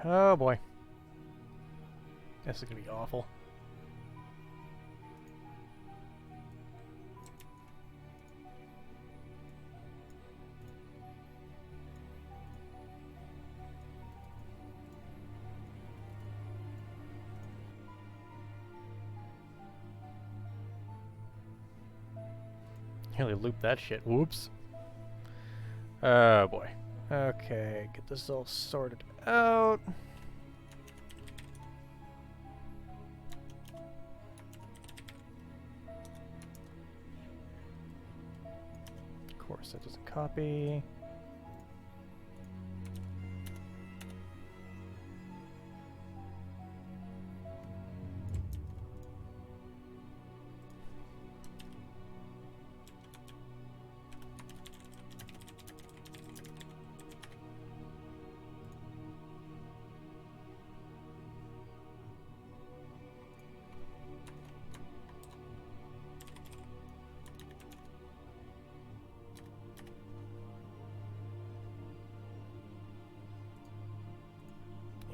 Oh boy. This is gonna be awful. Nearly looped that shit. Whoops. Oh boy. Okay, get this all sorted out. Of course, that doesn't copy.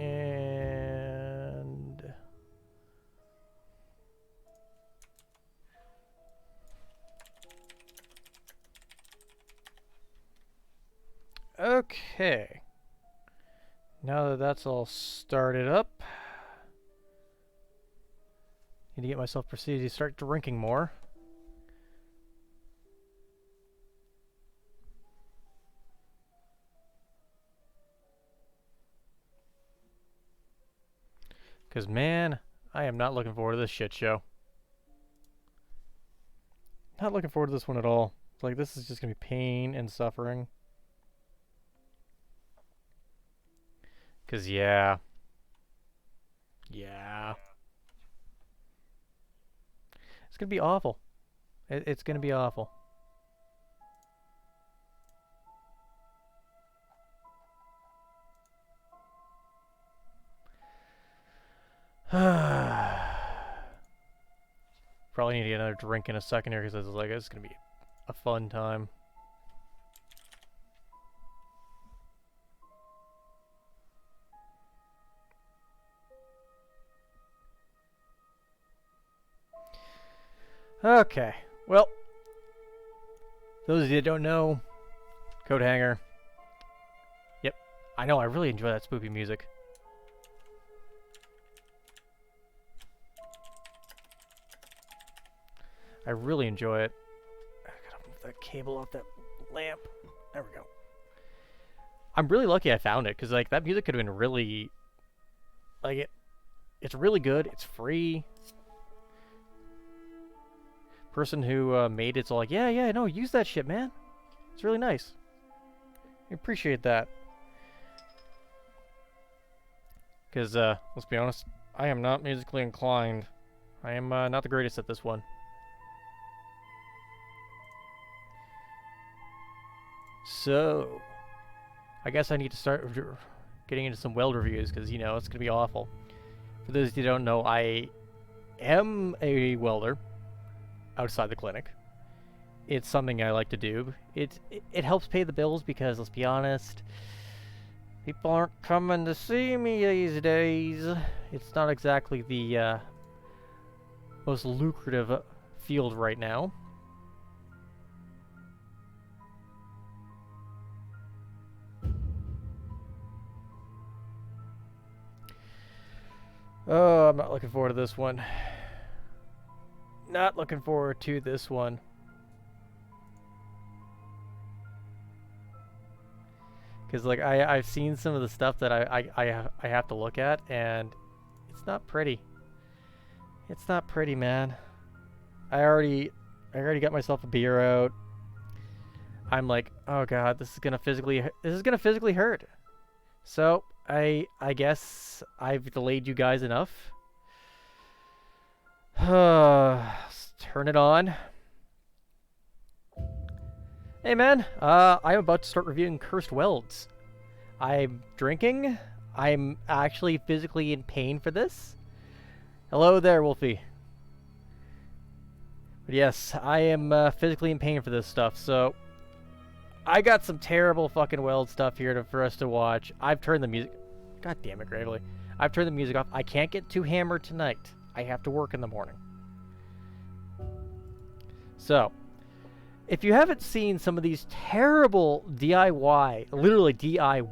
And okay, now that that's all started up, need to get myself proceeded to start drinking more. Because, man, I am not looking forward to this shit show. Not looking forward to this one at all. It's like, this is just going to be pain and suffering. Because, yeah. Yeah. It's going to be awful. It's going to be awful. Probably need to get another drink in a second here because it's like it's gonna be a fun time. Okay, well, those of you that don't know, Code Hanger. Yep, I know I really enjoy that spoopy music. I really enjoy it. I gotta move that cable off that lamp. There we go. I'm really lucky I found it, because like that music could have been really, like it's really good. It's free. Person who made it's all like, yeah, no, use that shit, man. It's really nice. I appreciate that. Because let's be honest, I am not musically inclined. I am not the greatest at this one. So, I guess I need to start getting into some Weld reviews because, you know, it's going to be awful. For those who don't know, I am a welder outside the clinic. It's something I like to do. It helps pay the bills because, let's be honest, people aren't coming to see me these days. It's not exactly the most lucrative field right now. Oh, I'm not looking forward to this one. Not looking forward to this one. Because like I've seen some of the stuff that I have to look at, and it's not pretty. It's not pretty, man. I already got myself a beer out. I'm like, oh god, this is gonna physically hurt. So I guess I've delayed you guys enough. Let's turn it on. Hey man, I'm about to start reviewing Cursed Welds. I'm drinking. I'm actually physically in pain for this. Hello there, Wolfie. But yes, I am physically in pain for this stuff, so I got some terrible fucking Weld stuff here for us to watch. I've turned the music. God damn it, Gravely. I've turned the music off. I can't get too hammered tonight. I have to work in the morning. So, if you haven't seen some of these terrible DIY, literally DIY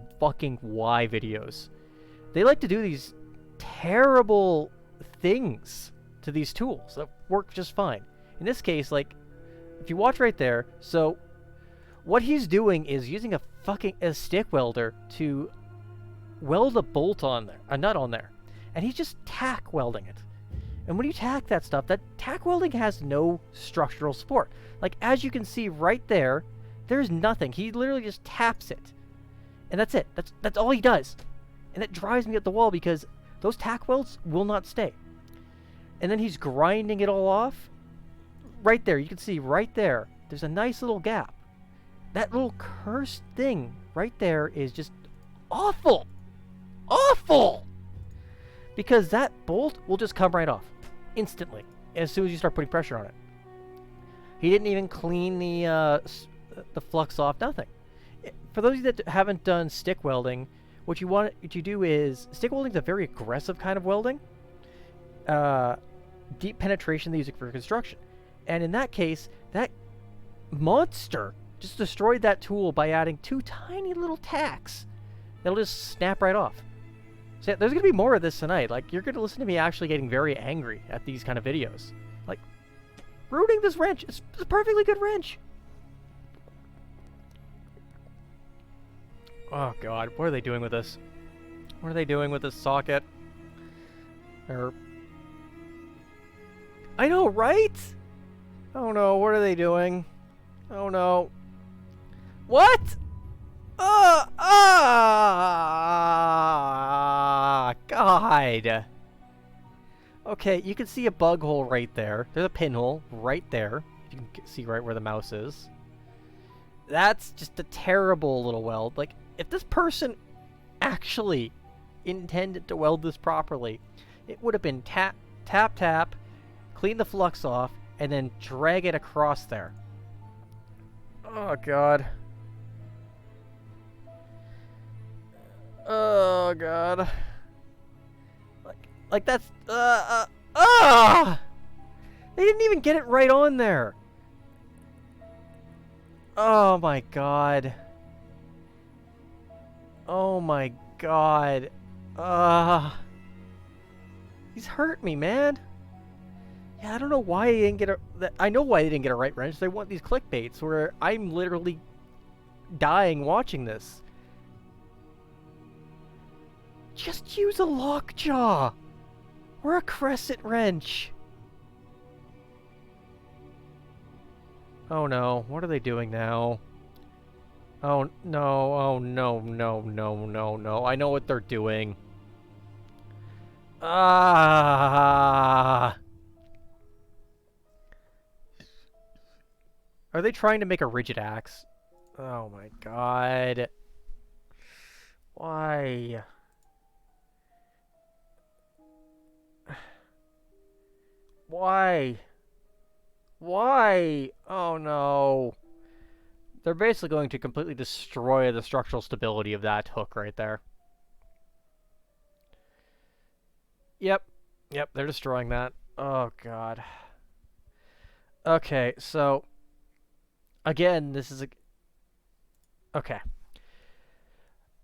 videos, they like to do these terrible things to these tools that work just fine. In this case, like, if you watch right there, so what he's doing is using a stick welder to weld a bolt on there, a nut on there, and he's just tack welding it. And when you tack that stuff, that tack welding has no structural support. Like, as you can see right there, there's nothing. He literally just taps it. And that's it. That's all he does. And it drives me up the wall because those tack welds will not stay. And then he's grinding it all off. Right there, you can see right there, there's a nice little gap. That little cursed thing right there is just awful. Awful! Because that bolt will just come right off. Instantly. As soon as you start putting pressure on it. He didn't even clean the flux off, nothing. For those of you that haven't done stick welding, what you do is, stick welding is a very aggressive kind of welding. Deep penetration they use it for construction. And in that case, that monster just destroyed that tool by adding 2 tiny little tacks. That'll just snap right off. So there's going to be more of this tonight. Like, you're going to listen to me actually getting very angry at these kind of videos. Like, ruining this wrench. It's a perfectly good wrench. Oh, God. What are they doing with this? What are they doing with this socket? I know, right? Oh, no. What are they doing? Oh, no. What? God. Okay, you can see a bug hole right there. There's a pinhole right there. You can see right where the mouse is. That's just a terrible little weld. Like, if this person actually intended to weld this properly, it would have been tap, tap, tap, clean the flux off, and then drag it across there. Oh, God. Oh, God. Like that's, They didn't even get it right on there. Oh, my God. Oh, my God. He's hurt me, man. Yeah, I don't know why he didn't get a... I know why they didn't get a right wrench. They want these clickbaits where I'm literally dying watching this. Just use a lockjaw or a crescent wrench. Oh no, what are they doing now? Oh no, oh no, no, no, no, no. I know what they're doing. Ah! Are they trying to make a rigid axe? Oh my God. Why? Why? Why? Oh no. They're basically going to completely destroy the structural stability of that hook right there. Yep. Yep, they're destroying that. Oh God. Okay, so... Again, this is a... Okay.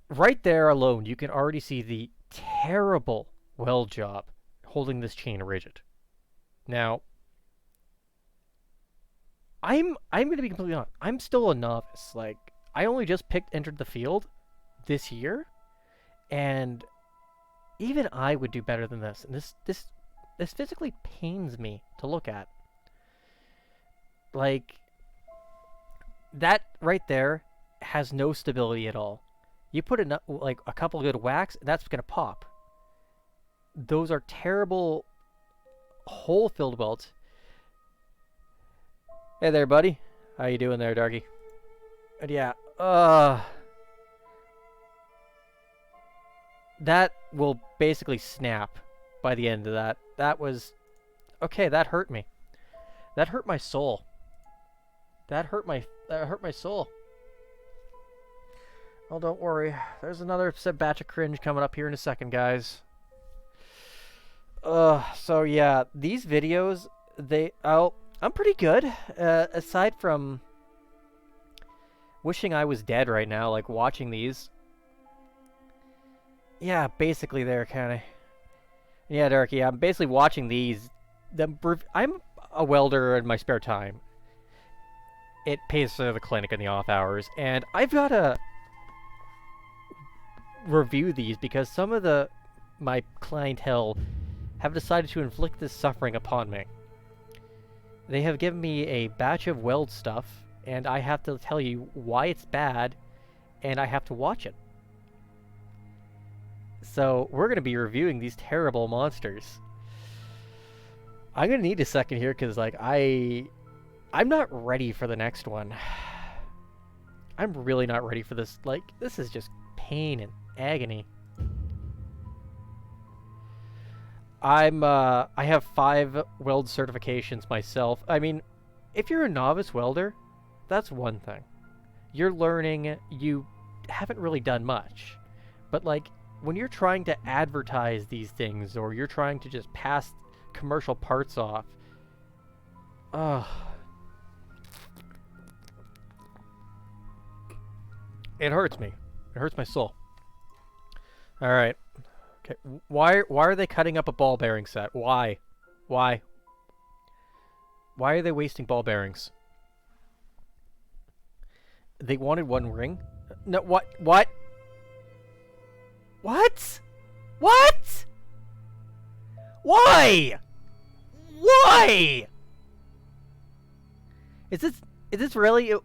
Right there alone, you can already see the terrible weld job holding this chain rigid. Now, I'm going to be completely honest. I'm still a novice. Like, I only just entered the field this year, and even I would do better than this. And this physically pains me to look at. Like, that right there has no stability at all. You put like a couple good whacks, that's going to pop. Those are terrible hole-filled welds. Hey there, buddy. How you doing there, Darky? And yeah, that will basically snap by the end of that. That was... Okay, that hurt me. That hurt my soul. That hurt my soul. Oh, don't worry. There's another batch of cringe coming up here in a second, guys. So yeah, these videos, I'm pretty good. Aside from wishing I was dead right now, like watching these. Yeah, basically they're kind of... Yeah, Derek, yeah, I'm basically watching these. I'm a welder in my spare time. It pays for the clinic in the off hours, and I've got to review these because some of my clientele have decided to inflict this suffering upon me. They have given me a batch of Weld stuff, and I have to tell you why it's bad, and I have to watch it. So, we're going to be reviewing these terrible monsters. I'm going to need a second here, because, like, I'm not ready for the next one. I'm really not ready for this. Like, this is just pain and agony. I have 5 weld certifications myself. I mean, if you're a novice welder, that's one thing. You're learning, you haven't really done much. But, like, when you're trying to advertise these things, or you're trying to just pass commercial parts off, it hurts me. It hurts my soul. Alright. Okay, why are they cutting up a ball bearing set? Why? Why? Why are they wasting ball bearings? They wanted one ring? No, what? What? What? What? Why? Why? Is this really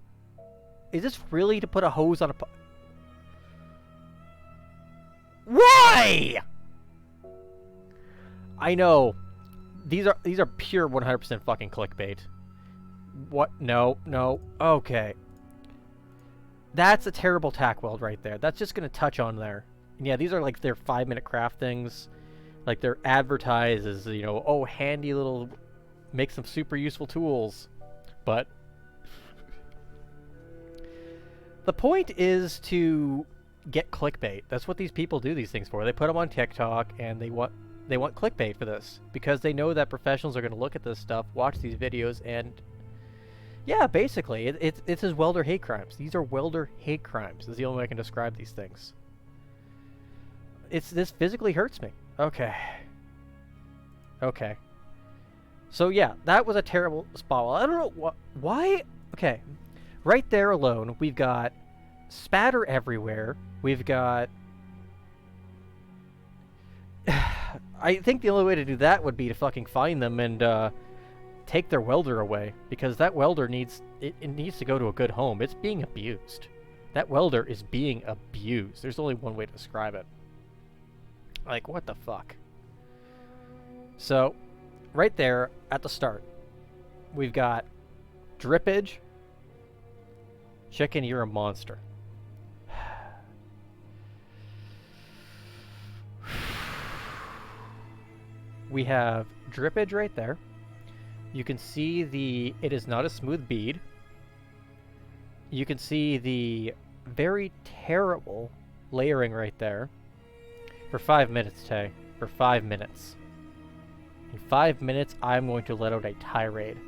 to put a hose on a Why? I know. These are pure 100% fucking clickbait. What? No. Okay. That's a terrible tack weld right there. That's just gonna touch on there. And yeah, these are like their 5-minute craft things. Like they're advertised as, you know, oh, handy little, make some super useful tools. But the point is to get clickbait. That's what these people do these things for. They put them on TikTok, and they want clickbait for this because they know that professionals are going to look at this stuff, watch these videos, and yeah, basically, it's as welder hate crimes. These are welder hate crimes. Is the only way I can describe these things. This physically hurts me. Okay. So yeah, that was a terrible spot. Well, I don't know why. Okay, right there alone, we've got spatter everywhere. We've got... I think the only way to do that would be to fucking find them and take their welder away, because that welder needs to go to a good home. It's being abused. That welder is being abused. There's only one way to describe it. Like, what the fuck? So, right there at the start, we've got drippage. Chicken, you're a monster. We have drippage right there. You can see it is not a smooth bead. You can see the very terrible layering right there. For 5 minutes, Tay. For 5 minutes. In 5 minutes, I'm going to let out a tirade.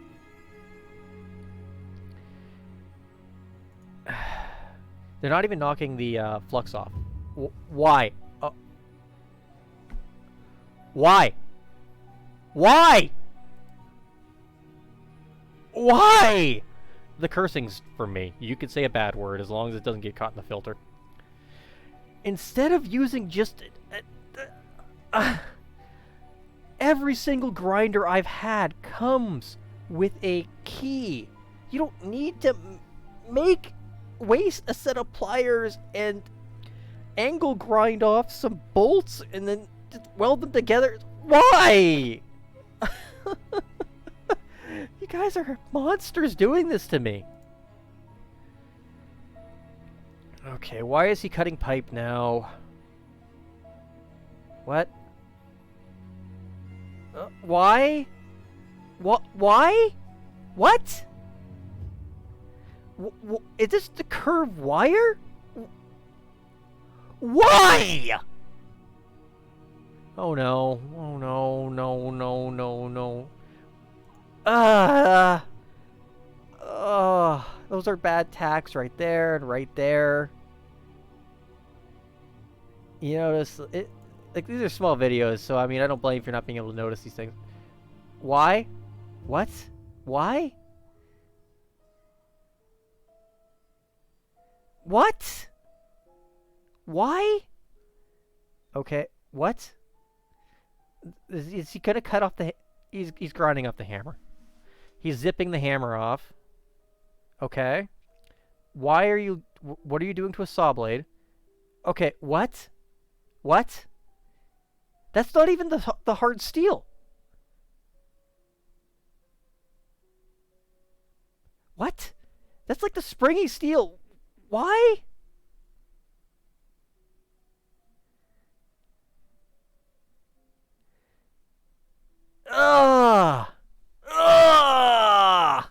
They're not even knocking the flux off. Why? Why? Why? Why? The cursing's for me. You could say a bad word as long as it doesn't get caught in the filter. Instead of using just... every single grinder I've had comes with a key. You don't need to waste a set of pliers and angle grind off some bolts and then just weld them together. Why? You guys are monsters doing this to me. Okay, why is he cutting pipe now? What? Why? What? Why? What? Is this the curved wire? Why? Oh no. Oh no, no, no, no, no. Ah! Those are bad tacks right there and right there. You notice it, like these are small videos, so I mean I don't blame you for not being able to notice these things. Why? What? Why? What? Why? Okay, what? Is he gonna cut off the... He's grinding up the hammer. He's zipping the hammer off. Okay. Why are you... What are you doing to a saw blade? Okay, what? What? That's not even the hard steel. What? That's like the springy steel. Why? Ugh! Ugh!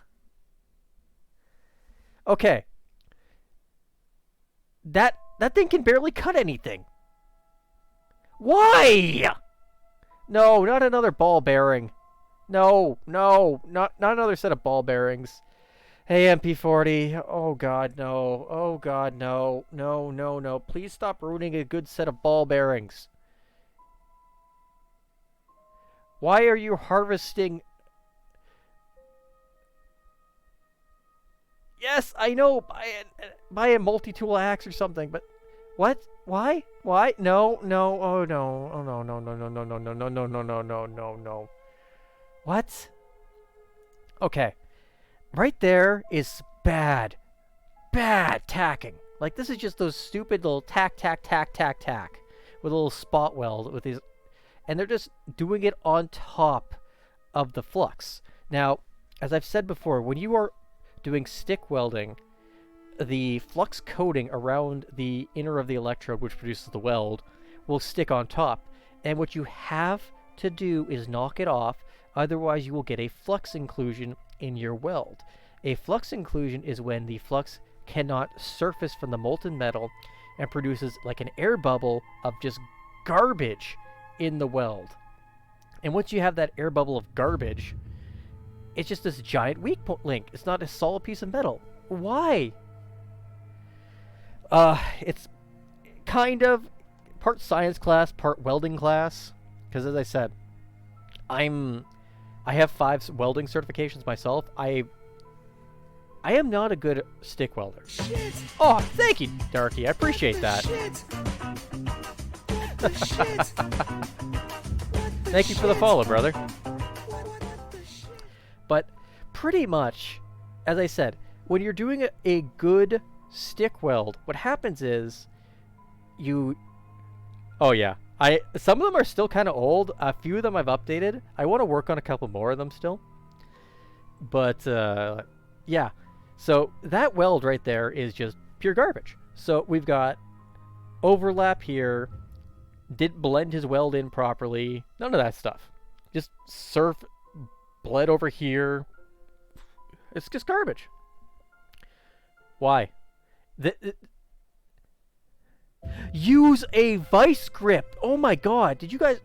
Okay. That thing can barely cut anything. Why? No, not another ball bearing. No, no, not another set of ball bearings. Hey, MP40. Oh, God, no. Oh, God, no. No, no, no. Please stop ruining a good set of ball bearings. Why are you harvesting... Yes, I know. Buy a multi-tool axe or something, but... What? Why? Why? No, no. Oh, no. Oh, no, no, no, no, no, no, no, no, no, no, no, no, no, no. What? Okay. Right there is bad. Bad tacking. Like, this is just those stupid little tack, tack, tack, tack, tack. With a little spot weld with these... And they're just doing it on top of the flux. Now, as I've said before, when you are doing stick welding, the flux coating around the inner of the electrode, which produces the weld, will stick on top. And what you have to do is knock it off, otherwise you will get a flux inclusion in your weld. A flux inclusion is when the flux cannot surface from the molten metal and produces like an air bubble of just garbage in the weld. And once you have that air bubble of garbage, it's just this giant weak link. It's not a solid piece of metal. Why? It's kind of part science class, part welding class. Because as I said, I have 5 welding certifications myself. I am not a good stick welder. Shit. Oh, thank you, Darky. I appreciate that. Thank you for the follow, brother. But pretty much, as I said, when you're doing a good stick weld, what happens is you... Oh, yeah. Some of them are still kind of old. A few of them I've updated. I want to work on a couple more of them still. But, yeah. So that weld right there is just pure garbage. So we've got overlap here. Didn't blend his weld in properly. None of that stuff. Just bled over here. It's just garbage. Why? Use a vice grip. Oh my god. Did you guys...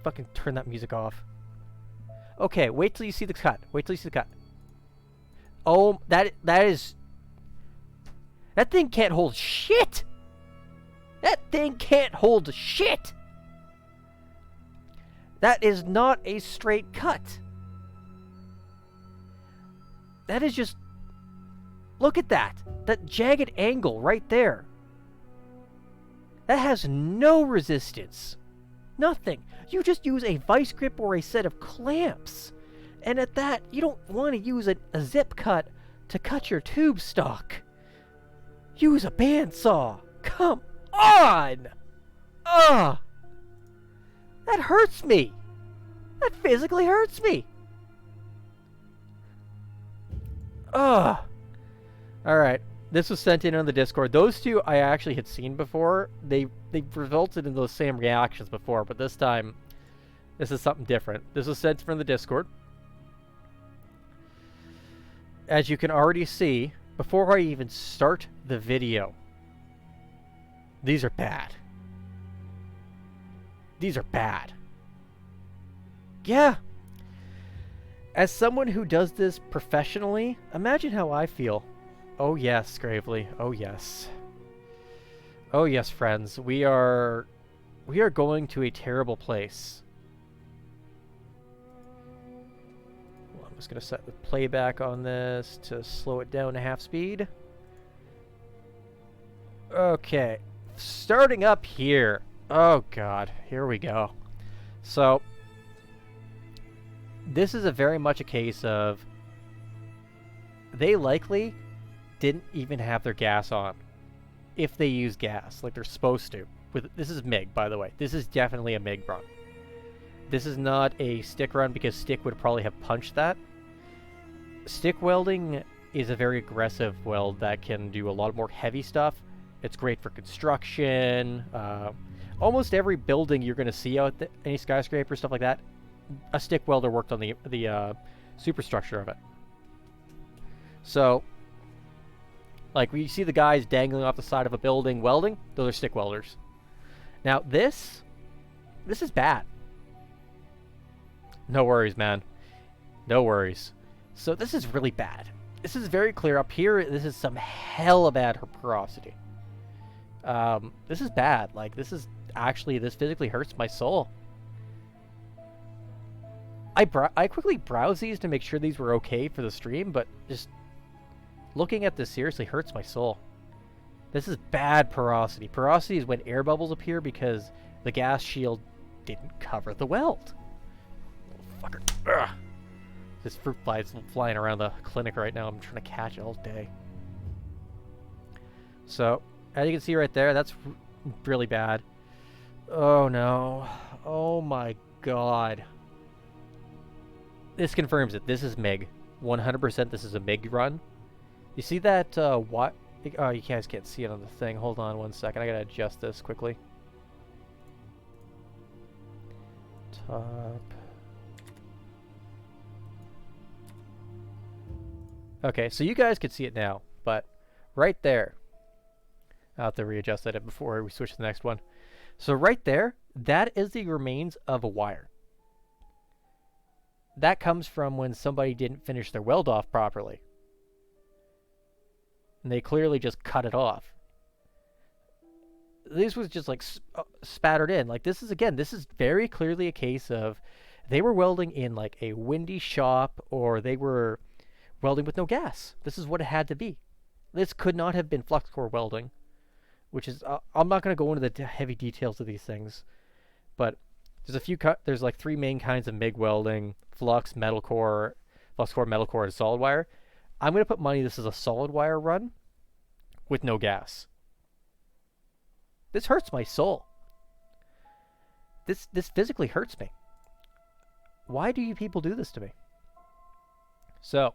fucking turn that music off. Okay, wait till you see the cut. Wait till you see the cut. Oh, that is... That thing can't hold shit! That thing can't hold shit! That is not a straight cut. That is just... Look at that. That jagged angle right there. That has no resistance. Nothing. You just use a vice grip or a set of clamps. And at that, you don't want to use a zip cut to cut your tube stock. Use a bandsaw. Come on! Ugh! That hurts me. That physically hurts me. Ugh. Alright. This was sent in on the Discord. Those two I actually had seen before. They resulted in those same reactions before, but this time, this is something different. This was sent from the Discord. As you can already see, before I even start the video, These are bad. These are bad. Yeah. As someone who does this professionally, imagine how I feel. Oh yes, Gravely. Oh yes. Oh yes, friends. We are going to a terrible place. Well, I'm just going to set the playback on this to slow it down to half speed. Okay. Starting up here. Oh god, here we go. So, this is very much a case of they likely didn't even have their gas on, if they use gas like they're supposed to. This is MIG, by the way. This is definitely a MIG run. This is not a stick run because stick would probably have punched that. Stick welding is a very aggressive weld that can do a lot more heavy stuff. It's great for construction. Almost every building you're going to see out there, any skyscraper, stuff like that, a stick welder worked on the superstructure of it. So, like, we see the guys dangling off the side of a building welding, those are stick welders. Now, this is bad. No worries, man. No worries. So, this is really bad. This is very clear. Up here, this is some hella bad porosity. This is bad. Like, this physically hurts my soul. I quickly browsed these to make sure these were okay for the stream, but just looking at this seriously hurts my soul. This is bad porosity. Porosity is when air bubbles appear because the gas shield didn't cover the weld. Little fucker. Ugh. This fruit fly is flying around the clinic right now. I'm trying to catch it all day. So, as you can see right there, that's really bad. Oh no. Oh my god. This confirms it. This is MIG. 100% this is a MIG run. You see that, what? Oh, you guys can't see it on the thing. Hold on one second. I gotta adjust this quickly. Top. Okay, so you guys can see it now, but right there. I'll have to readjust it before we switch to the next one. So right there, that is the remains of a wire. That comes from when somebody didn't finish their weld off properly. And they clearly just cut it off. This was just like spattered in. Like this is very clearly a case of they were welding in like a windy shop or they were welding with no gas. This is what it had to be. This could not have been flux core welding, which is, I'm not going to go into the heavy details of these things, but there's like three main kinds of MIG welding: flux, metal core, and solid wire. I'm going to put money this is a solid wire run with no gas. This hurts my soul. This physically hurts me. Why do you people do this to me? So,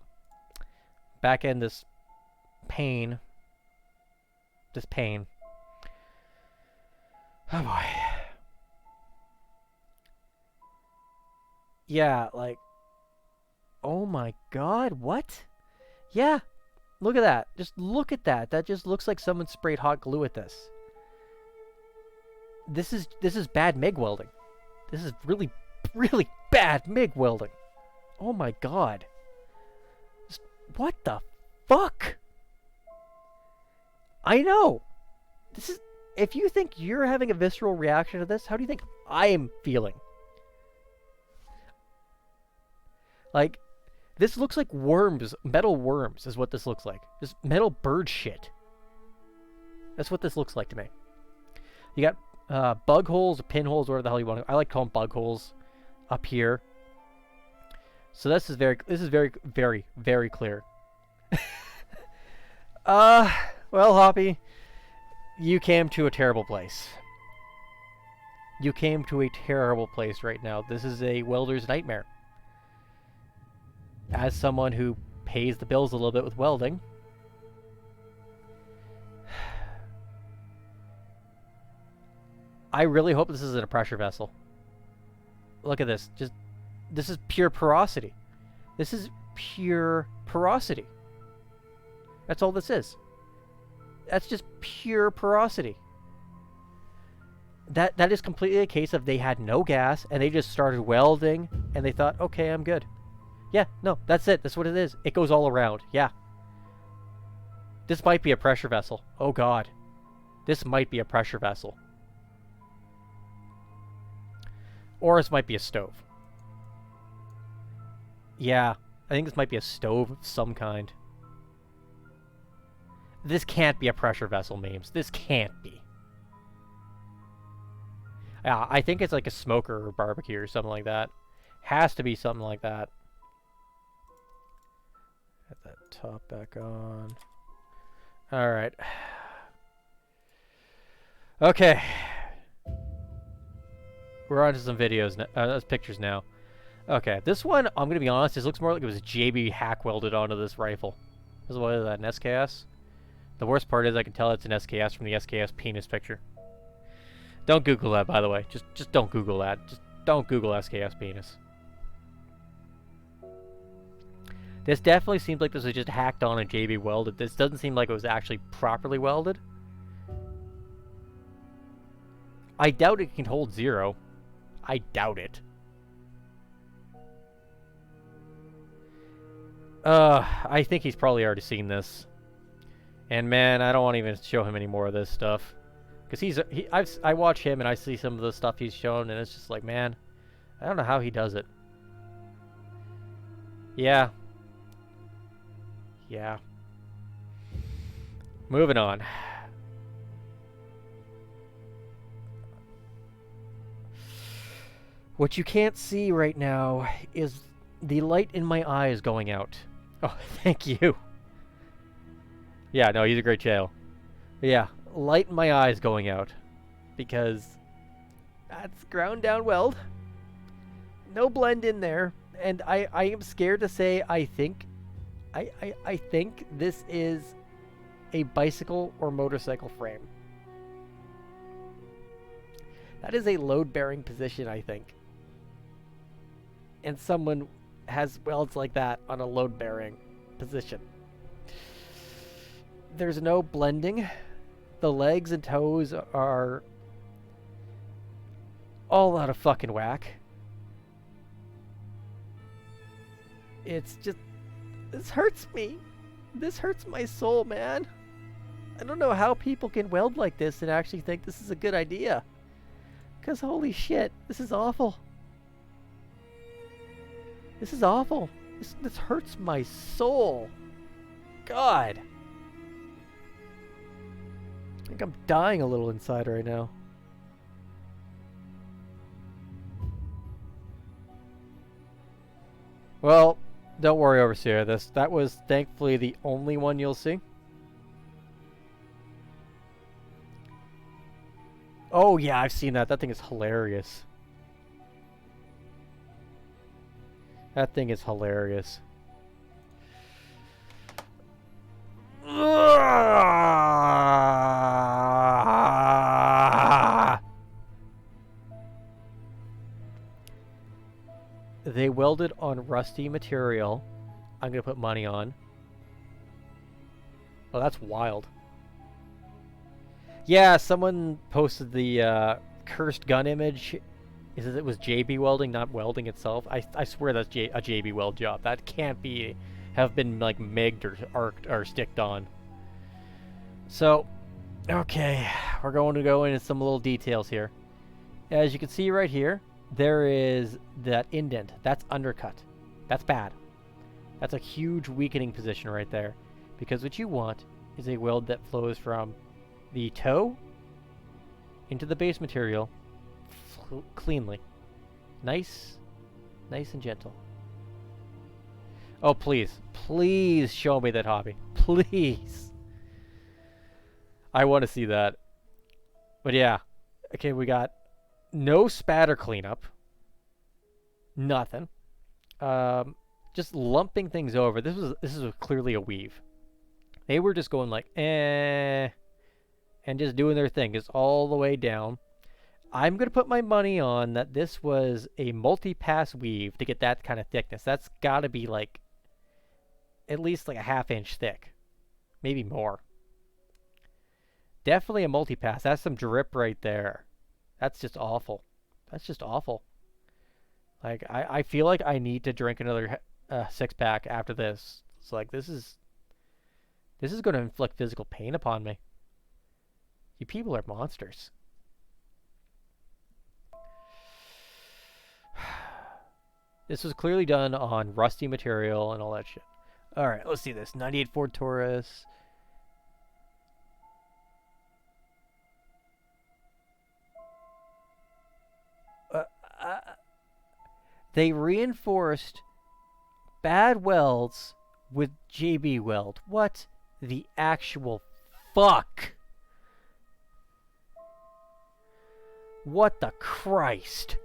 back in this pain. Oh boy. Yeah, like, oh my god, what? Yeah, look at that. Just look at that. That just looks like someone sprayed hot glue at this. This is bad MIG welding. This is really, really bad MIG welding. Oh my god. What the fuck? I know. This is... If you think you're having a visceral reaction to this, how do you think I am feeling? Like, this looks like worms. Metal worms is what this looks like. Just metal bird shit. That's what this looks like to me. You got bug holes, or pinholes, whatever the hell you want to... I like calling bug holes up here. So this is very, very, very clear. Well, Hoppy, you came to a terrible place. You came to a terrible place right now. This is a welder's nightmare. As someone who pays the bills a little bit with welding, I really hope this isn't a pressure vessel. Look at this. This is pure porosity. This is pure porosity. That's all this is. That's just pure porosity. That is completely a case of they had no gas and they just started welding and they thought, okay, I'm good. Yeah, no, that's it. That's what it is. It goes all around. Yeah. This might be a pressure vessel. Oh god. This might be a pressure vessel. Or this might be a stove. Yeah, I think this might be a stove of some kind. This can't be a pressure vessel, memes. This can't be. Yeah, I think it's like a smoker or barbecue or something like that. Has to be something like that. Get that top back on. Alright. Okay. We're on to some videos, pictures now. Okay, this one, I'm gonna be honest, this looks more like it was JB hack welded onto this rifle. This is what is that, an SKS? The worst part is I can tell it's an SKS from the SKS penis picture. Don't Google that, by the way. Just don't Google that. Just don't Google SKS penis. This definitely seems like this was just hacked on and JB welded. This doesn't seem like it was actually properly welded. I doubt it can hold 0. I doubt it. I think he's probably already seen this. And man, I don't want to even show him any more of this stuff. Because I watch him and I see some of the stuff he's shown and it's just like, man, I don't know how he does it. Yeah. Yeah. Moving on. What you can't see right now is the light in my eyes going out. Oh, thank you. Yeah, no, he's a great channel. Yeah, light in my eyes going out. Because that's ground down weld. No blend in there. And I am scared to say I think this is a bicycle or motorcycle frame. That is a load-bearing position, I think. And someone has welds like that on a load-bearing position. There's no blending. The legs and toes are all out of fucking whack. It's just... This hurts me. This hurts my soul, man. I don't know how people can weld like this and actually think this is a good idea. Because holy shit, this is awful. This is awful. This hurts my soul. God. I think I'm dying a little inside right now. Well, don't worry, Overseer. That was thankfully the only one you'll see. Oh yeah, I've seen that. That thing is hilarious. That thing is hilarious. They welded on rusty material. I'm gonna put money on. Oh, that's wild. Yeah, someone posted the cursed gun image. It was JB welding, not welding itself. I swear that's a JB weld job. That can't have been like MIG'd or arced or sticked on. So, okay, we're going to go into some little details here. As you can see right here, there is that indent. That's undercut. That's bad. That's a huge weakening position right there. Because what you want is a weld that flows from the toe into the base material cleanly. Nice and gentle. Oh, please. Please show me that hobby. Please. I want to see that. But yeah. Okay, we got no spatter cleanup. Nothing. Just lumping things over. This is clearly a weave. They were just going like, and just doing their thing. Just all the way down. I'm going to put my money on that this was a multi-pass weave to get that kind of thickness. That's got to be like at least like a ½ inch thick. Maybe more. Definitely a multi-pass. That's some drip right there. That's just awful. That's just awful. Like, I feel like I need to drink another six-pack after this. It's like, this is going to inflict physical pain upon me. You people are monsters. This was clearly done on rusty material and all that shit. Alright, let's see this. 98 Ford Taurus. They reinforced bad welds with JB Weld. What the actual fuck? What the Christ?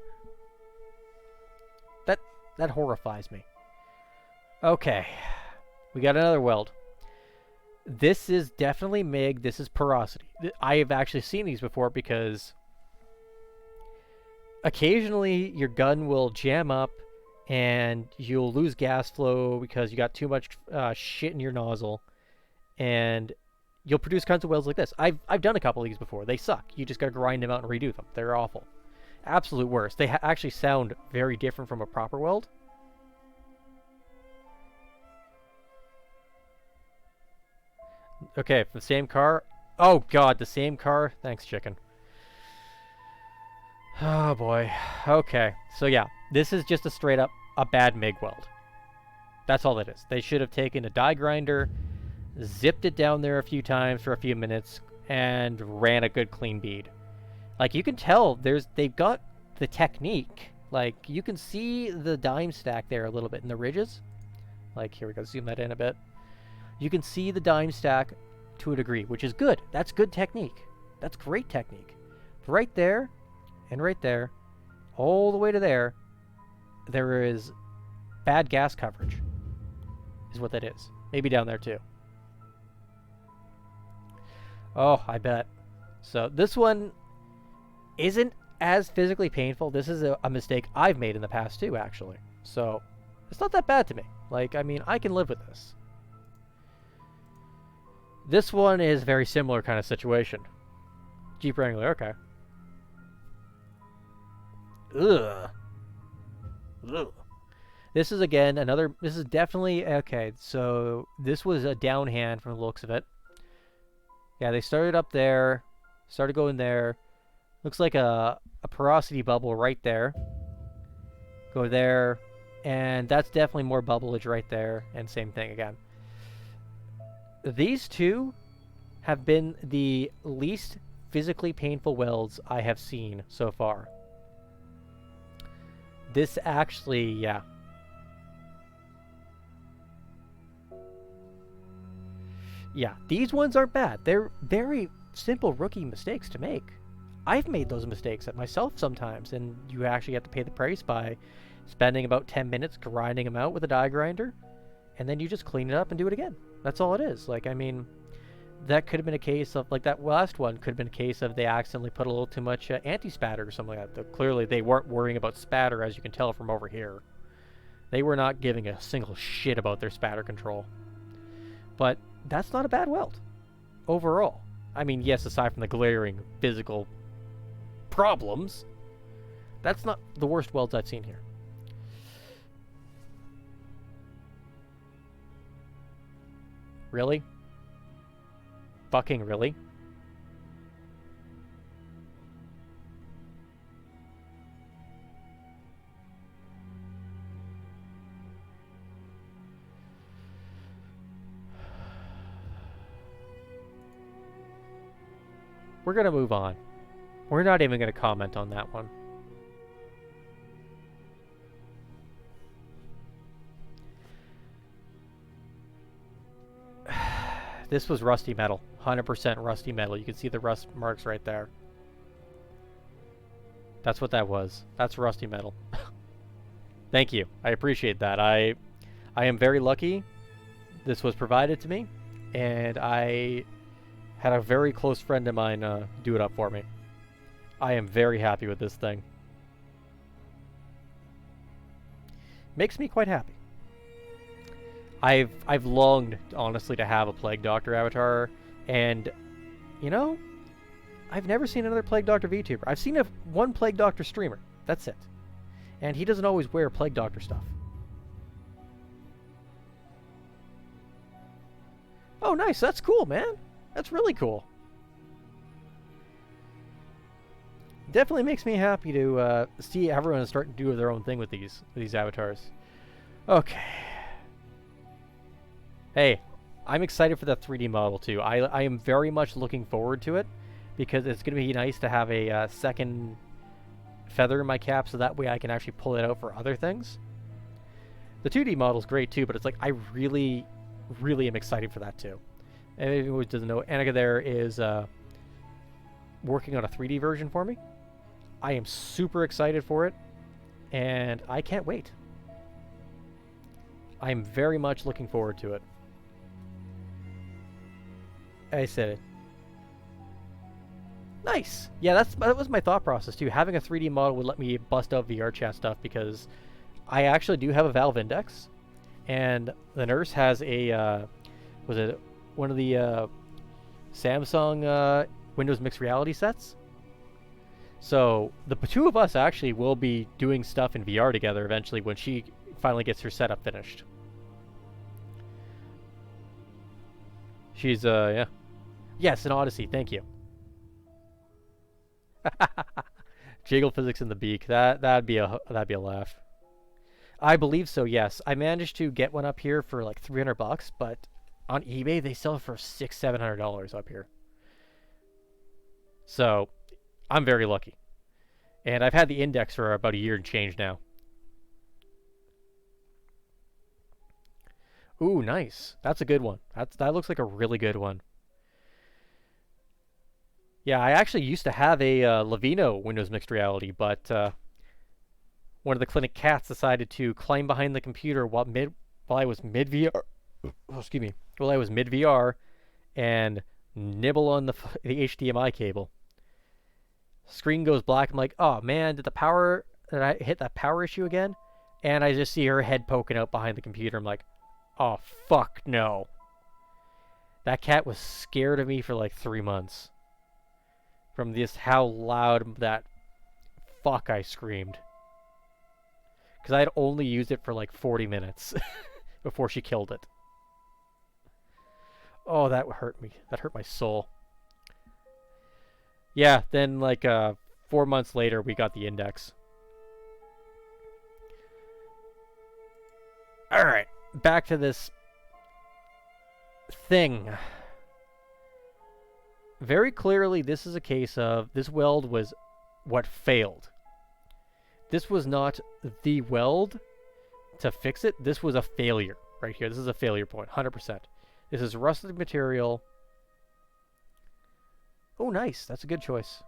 That horrifies me. Okay. We got another weld. This is definitely MIG. This is porosity. I have actually seen these before because occasionally your gun will jam up and you'll lose gas flow because you got too much shit in your nozzle, and you'll produce kinds of welds like this. I've done a couple of these before. They suck. You just gotta grind them out and redo them. They're awful. Absolute worst. They actually sound very different from a proper weld. Okay, the same car. Oh god, the same car. Thanks, chicken. Oh boy. Okay, so yeah, this is just a straight up a bad MIG weld. That's all it is. They should have taken a die grinder, zipped it down there a few times for a few minutes, and ran a good clean bead. Like, you can tell they've got the technique. Like, you can see the dime stack there a little bit in the ridges. Like, here we go, zoom that in a bit. You can see the dime stack to a degree, which is good. That's good technique. That's great technique. But right there, and right there, all the way to there, there is bad gas coverage, is what that is. Maybe down there too. Oh, I bet. So this one isn't as physically painful. This is a mistake I've made in the past too, actually. So it's not that bad to me. Like, I mean, I can live with this. This one is a very similar kind of situation. Jeep Wrangler, okay. Ugh. Ugh. This is, again, another... This is definitely... Okay, so this was a downhand from the looks of it. Yeah, they started up there. Started going there. Looks like a porosity bubble right there. Go there. And that's definitely more bubbleage right there. And same thing again. These two have been the least physically painful welds I have seen so far. This actually, yeah. Yeah, these ones aren't bad. They're very simple rookie mistakes to make. I've made those mistakes at myself sometimes, and you actually have to pay the price by spending about 10 minutes grinding them out with a die grinder, and then you just clean it up and do it again. That's all it is. Like, I mean, that could have been a case of, like, that last one could have been a case of they accidentally put a little too much anti-spatter or something like that. Clearly, they weren't worrying about spatter, as you can tell from over here. They were not giving a single shit about their spatter control. But that's not a bad weld, overall. I mean, yes, aside from the glaring physical problems, that's not the worst welds I've seen here. Really? Fucking really? We're gonna move on. We're not even gonna comment on that one. This was rusty metal. 100% rusty metal. You can see the rust marks right there. That's what that was. That's rusty metal. Thank you. I appreciate that. I am very lucky this was provided to me, and I had a very close friend of mine do it up for me. I am very happy with this thing. Makes me quite happy. I've longed, honestly, to have a Plague Doctor avatar, and, you know, I've never seen another Plague Doctor VTuber. I've seen one Plague Doctor streamer. That's it. And he doesn't always wear Plague Doctor stuff. Oh, nice. That's cool, man. That's really cool. Definitely makes me happy to see everyone start to do their own thing with these avatars. Okay. Hey, I'm excited for that 3D model too. I am very much looking forward to it because it's going to be nice to have a second feather in my cap so that way I can actually pull it out for other things. The 2D model is great too, but it's like I really am excited for that too. And anyone who doesn't know, Annika there is working on a 3D version for me. I am super excited for it, and I can't wait. I'm very much looking forward to it. I said it. Nice! Yeah, that was my thought process too. Having a 3D model would let me bust out VR chat stuff because I actually do have a Valve Index, and the nurse has a, was it one of the Samsung Windows Mixed Reality sets? So the two of us actually will be doing stuff in VR together eventually when she finally gets her setup finished. She's yeah. Yes, an Odyssey, thank you. Jiggle physics in the beak. That'd be a laugh. I believe so, yes. I managed to get one up here for like $300, but on eBay they sell it for $600-700 up here. So I'm very lucky. And I've had the Index for about a year and change now. Ooh, nice. That's a good one. That looks like a really good one. Yeah, I actually used to have a Lavino Windows Mixed Reality, but one of the clinic cats decided to climb behind the computer while I was mid VR. Oh, excuse me. While I was mid VR, and nibble on the HDMI cable. Screen goes black. I'm like, oh man, did I hit that power issue again? And I just see her head poking out behind the computer. I'm like, oh fuck no. That cat was scared of me for like 3 months. From just how loud that fuck I screamed. Because I had only used it for like 40 minutes before she killed it. Oh, that hurt me. That hurt my soul. Yeah, then like 4 months later, we got the Index. Alright, back to this thing. Very clearly, this is a case of this weld was what failed. This was not the weld to fix it. This was a failure right here. This is a failure point, 100%. This is rusted material. Oh, nice. That's a good choice.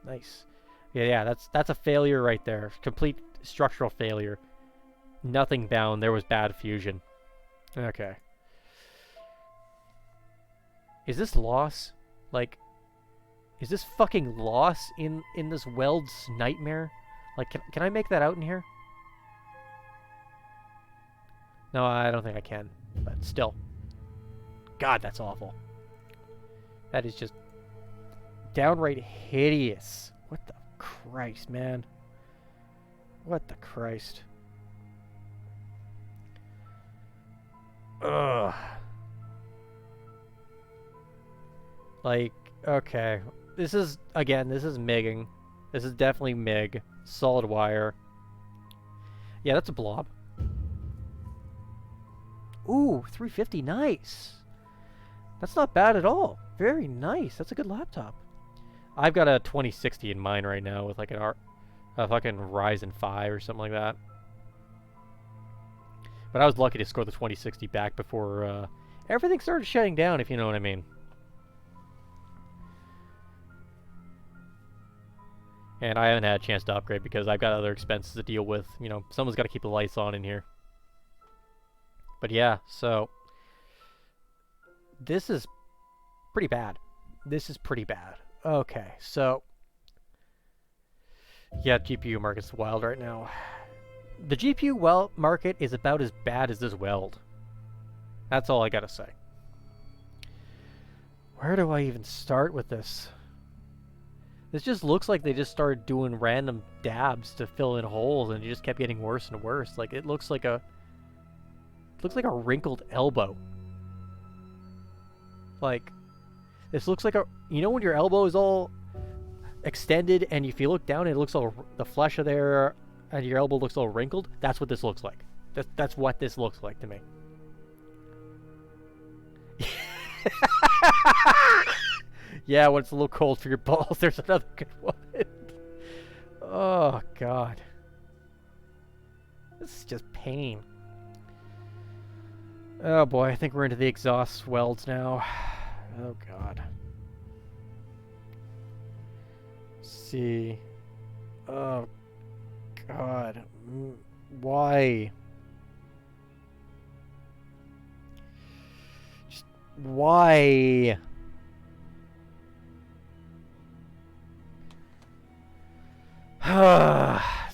Nice. Yeah, that's a failure right there. Complete structural failure. Nothing bound. There was bad fusion. Okay. Is this loss? Like, is this fucking loss in this weld's nightmare? Like, can I make that out in here? No, I don't think I can. But still. God, that's awful. That is just downright hideous. What the Christ, man? What the Christ? Ugh. Like, okay. This is MIGging. This is definitely MIG. Solid wire. Yeah, that's a blob. Ooh, 350, nice. That's not bad at all. Very nice. That's a good laptop. I've got a 2060 in mine right now with like a fucking Ryzen 5 or something like that. But I was lucky to score the 2060 back before everything started shutting down, if you know what I mean. And I haven't had a chance to upgrade because I've got other expenses to deal with. You know, someone's got to keep the lights on in here. But yeah, so this is pretty bad. This is pretty bad. Okay, so yeah, GPU market's wild right now. The GPU market is about as bad as this weld. That's all I gotta say. Where do I even start with this? This just looks like they just started doing random dabs to fill in holes, and it just kept getting worse and worse. Like it looks like a wrinkled elbow. Like this looks like a, you know when your elbow is all extended and if you look down it looks all, the flesh of there and your elbow looks all wrinkled? That's what this looks like. That's what this looks like to me. Yeah, when it's a little cold for your balls, there's another good one. Oh, God. This is just pain. Oh, boy, I think we're into the exhaust welds now. Oh, God. Let's see. Oh, God. Why? Just why?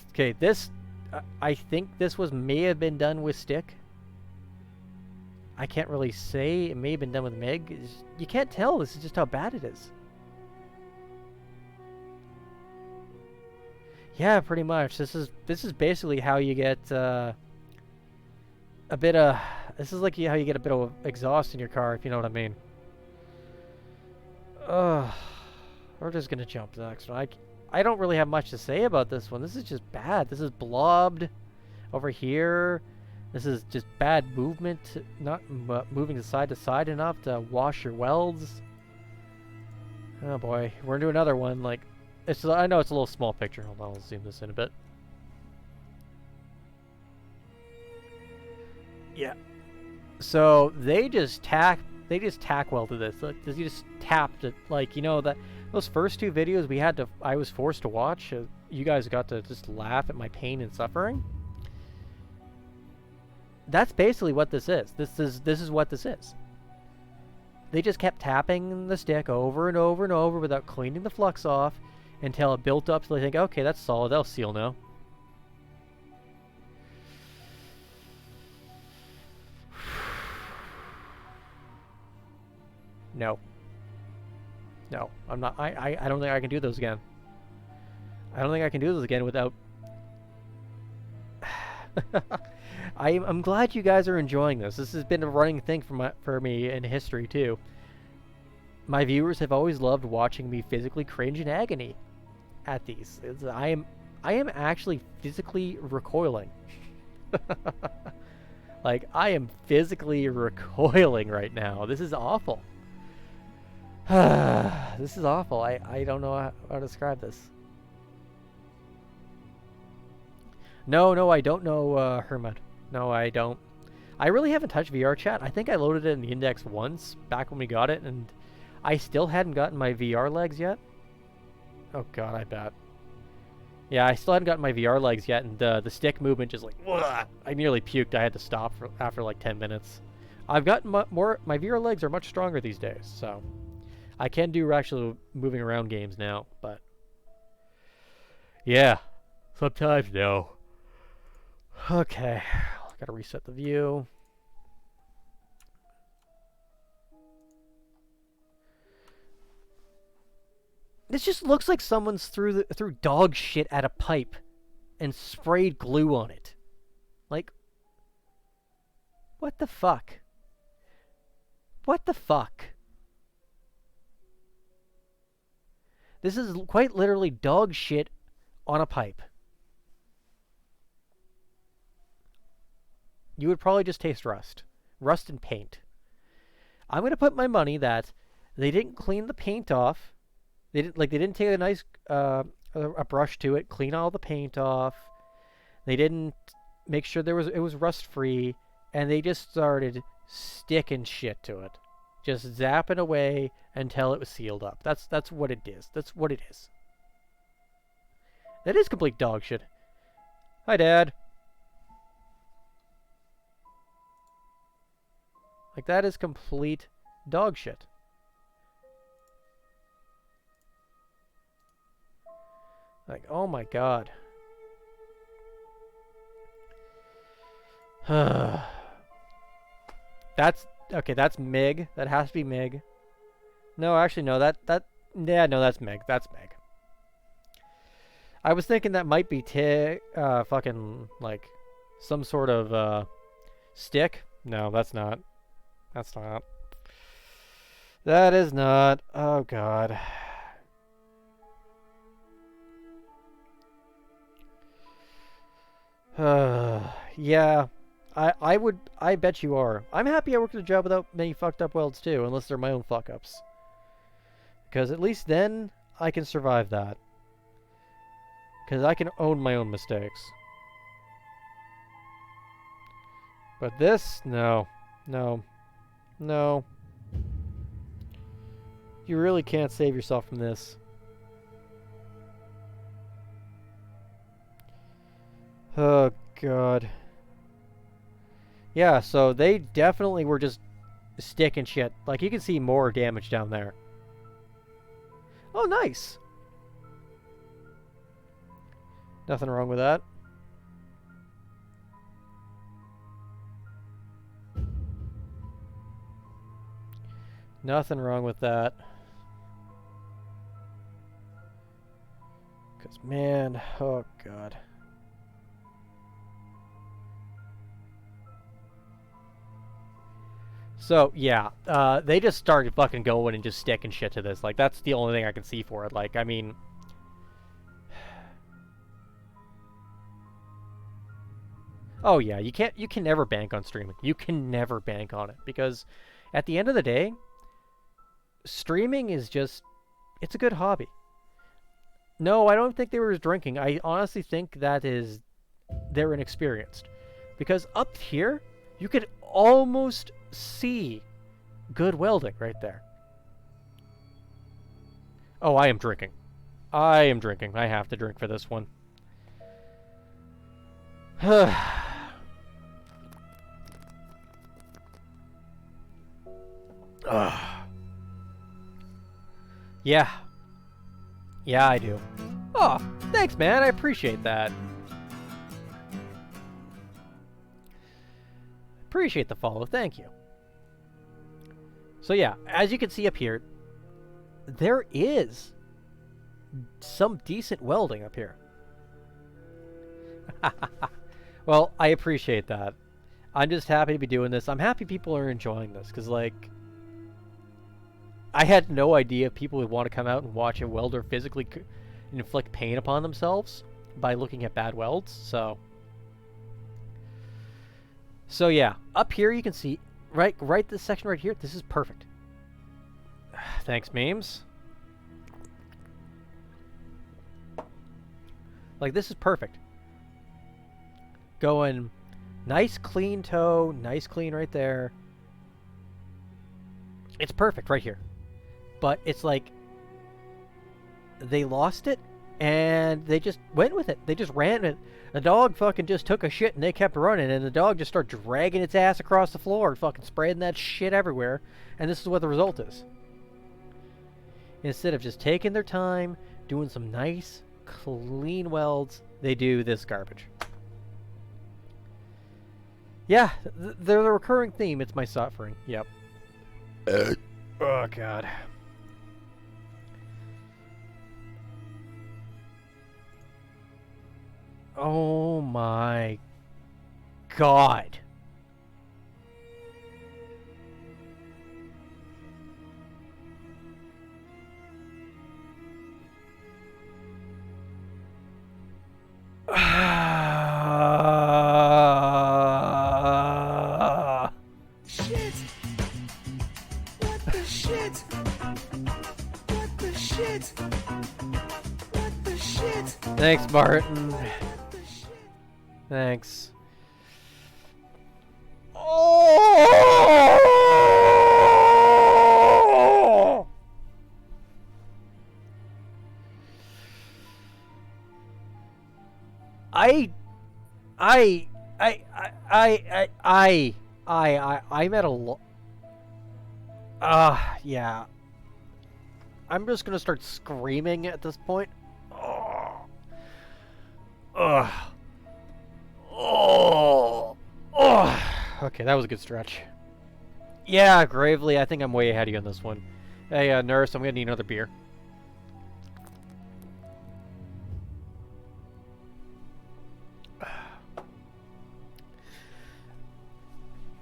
Okay, this, I think this may have been done with stick. I can't really say. It may have been done with MIG. You can't tell. This is just how bad it is. Yeah, pretty much. This is basically how you get a bit of. This is like how you get a bit of exhaust in your car, if you know what I mean. We're just gonna jump to the next one. I don't really have much to say about this one. This is just bad. This is blobbed over here. This is just bad movement, not moving to side enough to wash your welds. Oh boy, we're into another one. Like, it's, I know it's a little small picture. Hold on, I'll zoom this in a bit. Yeah. So they just tack welded this. Like, you just tapped it. Like, you know that those first two videos we had to, I was forced to watch. You guys got to just laugh at my pain and suffering. That's basically what this is. This is what this is. They just kept tapping the stick over and over and over without cleaning the flux off until it built up so they think, okay, that's solid, that'll seal now. No. No, I'm not. I don't think I can do those again. I don't think I can do those again without... I'm glad you guys are enjoying this. This has been a running thing for me in history too. My viewers have always loved watching me physically cringe in agony at these. I am actually physically recoiling. Like, I am physically recoiling right now. This is awful. This is awful. I don't know how to describe this. No, I don't know, Hermit. No, I don't. I really haven't touched VR chat. I think I loaded it in the index once, back when we got it, and I still hadn't gotten my VR legs yet. Oh god, I bet. Yeah, I still hadn't gotten my VR legs yet, and the stick movement just like, ugh, I nearly puked. I had to stop after like 10 minutes. I've gotten my VR legs are much stronger these days, so I can do actually moving around games now, but yeah, sometimes no. Okay, gotta reset the view. This just looks like someone's threw dog shit at a pipe and sprayed glue on it. Like, what the fuck? What the fuck? This is quite literally dog shit on a pipe. You would probably just taste rust. Rust and paint. I'm going to put my money that they didn't clean the paint off. They didn't take a nice a brush to it, clean all the paint off. They didn't make sure it was rust free, and they just started sticking shit to it. Just zapping away until it was sealed up. That's what it is. That's what it is. That is complete dog shit. Hi, Dad. Like, that is complete dog shit. Like, oh my god. That's, okay, that's MIG. That has to be MIG. No, actually, no. Yeah, no, that's Meg. That's Meg. I was thinking that might be fucking like some sort of stick. No, that's not. That's not. That is not. Oh God. Yeah. I bet you are. I'm happy I worked at a job without many fucked up welds too, unless they're my own fuck ups. Because at least then I can survive that. Because I can own my own mistakes. But this, no. No. No. You really can't save yourself from this. Oh, God. Yeah, so they definitely were just sticking shit. Like, you can see more damage down there. Oh, nice. Nothing wrong with that. Nothing wrong with that. Because, man, oh, God. So, yeah, they just started fucking going and just sticking shit to this. Like, that's the only thing I can see for it. Like, I mean... Oh, yeah, you can never bank on streaming. You can never bank on it. Because, at the end of the day, streaming is just... It's a good hobby. No, I don't think they were drinking. I honestly think that is... They're inexperienced. Because up here, you could almost see good welding right there. Oh, I am drinking. I am drinking. I have to drink for this one. Yeah. Yeah, I do. Oh, thanks, man. I appreciate that. Appreciate the follow. Thank you. So yeah, as you can see up here, there is some decent welding up here. Well, I appreciate that. I'm just happy to be doing this. I'm happy people are enjoying this, because, like, I had no idea people would want to come out and watch a welder physically inflict pain upon themselves by looking at bad welds, so... So yeah, up here you can see, right this section right here, this is perfect. Thanks, memes. Like, this is perfect. Going nice clean toe, nice clean right there. It's perfect right here. But it's like, they lost it, and they just went with it. They just ran it. The dog fucking just took a shit and they kept running, and the dog just started dragging its ass across the floor and fucking spreading that shit everywhere, and this is what the result is. Instead of just taking their time, doing some nice, clean welds, they do this garbage. Yeah, they're the recurring theme. It's my suffering. Yep. Oh, God. Oh my God. Shit! What the shit? What the shit? What the shit? Thanks, Martin. Thanks. Oh! I'm at a yeah. I'm just gonna start screaming at this point. Oh. Ugh. Oh. Oh. Okay, that was a good stretch. Yeah, Gravely, I think I'm way ahead of you on this one. Hey, nurse, I'm gonna need another beer.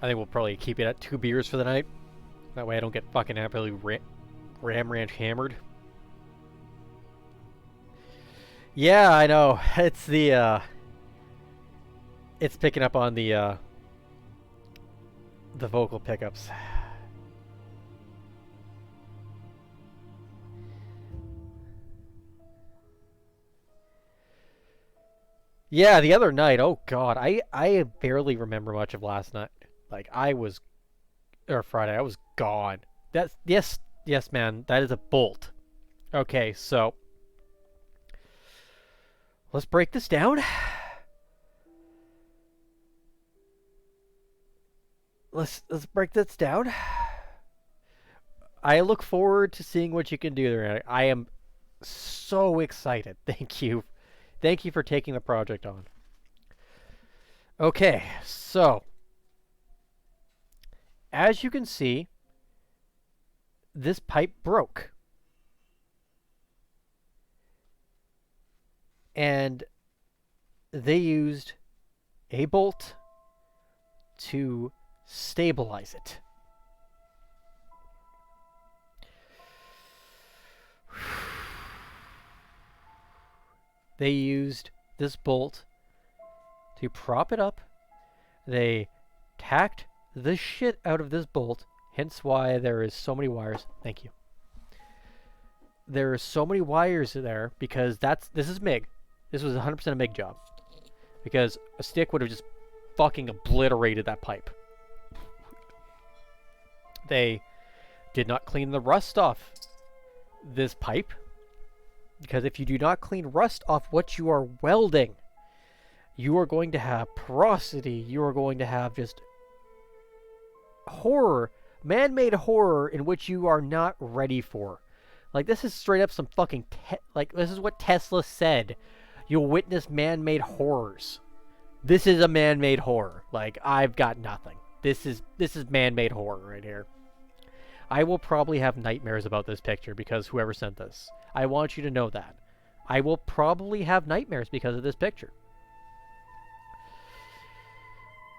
I think we'll probably keep it at 2 beers for the night. That way I don't get fucking absolutely Ram Ranch hammered. Yeah, I know. It's the, it's picking up on the vocal pickups. Yeah, the other night, oh god, I barely remember much of last night. Like, or Friday, I was gone. Yes, man, that is a bolt. Okay, so, let's break this down. Let's break this down. I look forward to seeing what you can do there. I am so excited. Thank you. Thank you for taking the project on. Okay, so as you can see, this pipe broke. And they used a bolt to stabilize it. They used this bolt to prop it up. They tacked the shit out of this bolt, hence why there is so many wires. Thank you. There are so many wires there because this is MIG. This was 100% a MIG job. Because a stick would have just fucking obliterated that pipe. They did not clean the rust off this pipe. Because if you do not clean rust off what you are welding, you are going to have porosity. You are going to have just horror, man-made horror in which you are not ready for. Like, this is straight up some fucking, this is what Tesla said. You'll witness man-made horrors. This is a man-made horror. Like, I've got nothing. This is man-made horror right here. I will probably have nightmares about this picture because whoever sent this. I want you to know that. I will probably have nightmares because of this picture.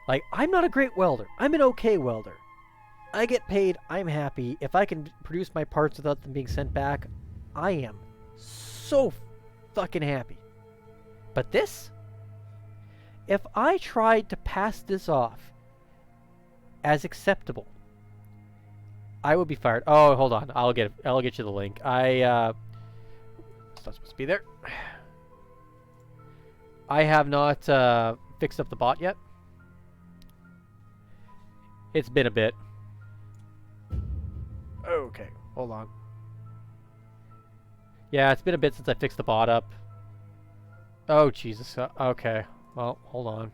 Like, I'm not a great welder. I'm an okay welder. I get paid. I'm happy. If I can produce my parts without them being sent back, I am so fucking happy. But this? If I tried to pass this off as acceptable, I would be fired. Oh, hold on. I'll get you the link. It's not supposed to be there. I have not fixed up the bot yet. It's been a bit. Okay, hold on. Yeah, it's been a bit since I fixed the bot up. Oh, Jesus. Okay. Well, hold on.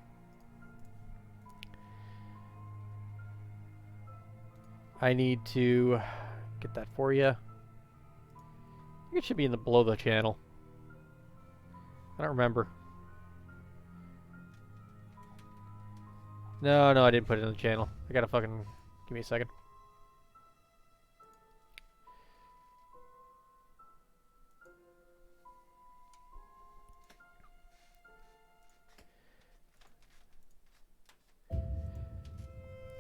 I need to get that for you. I think it should be in the below the channel. I don't remember. No, I didn't put it in the channel. I gotta fucking... Give me a second.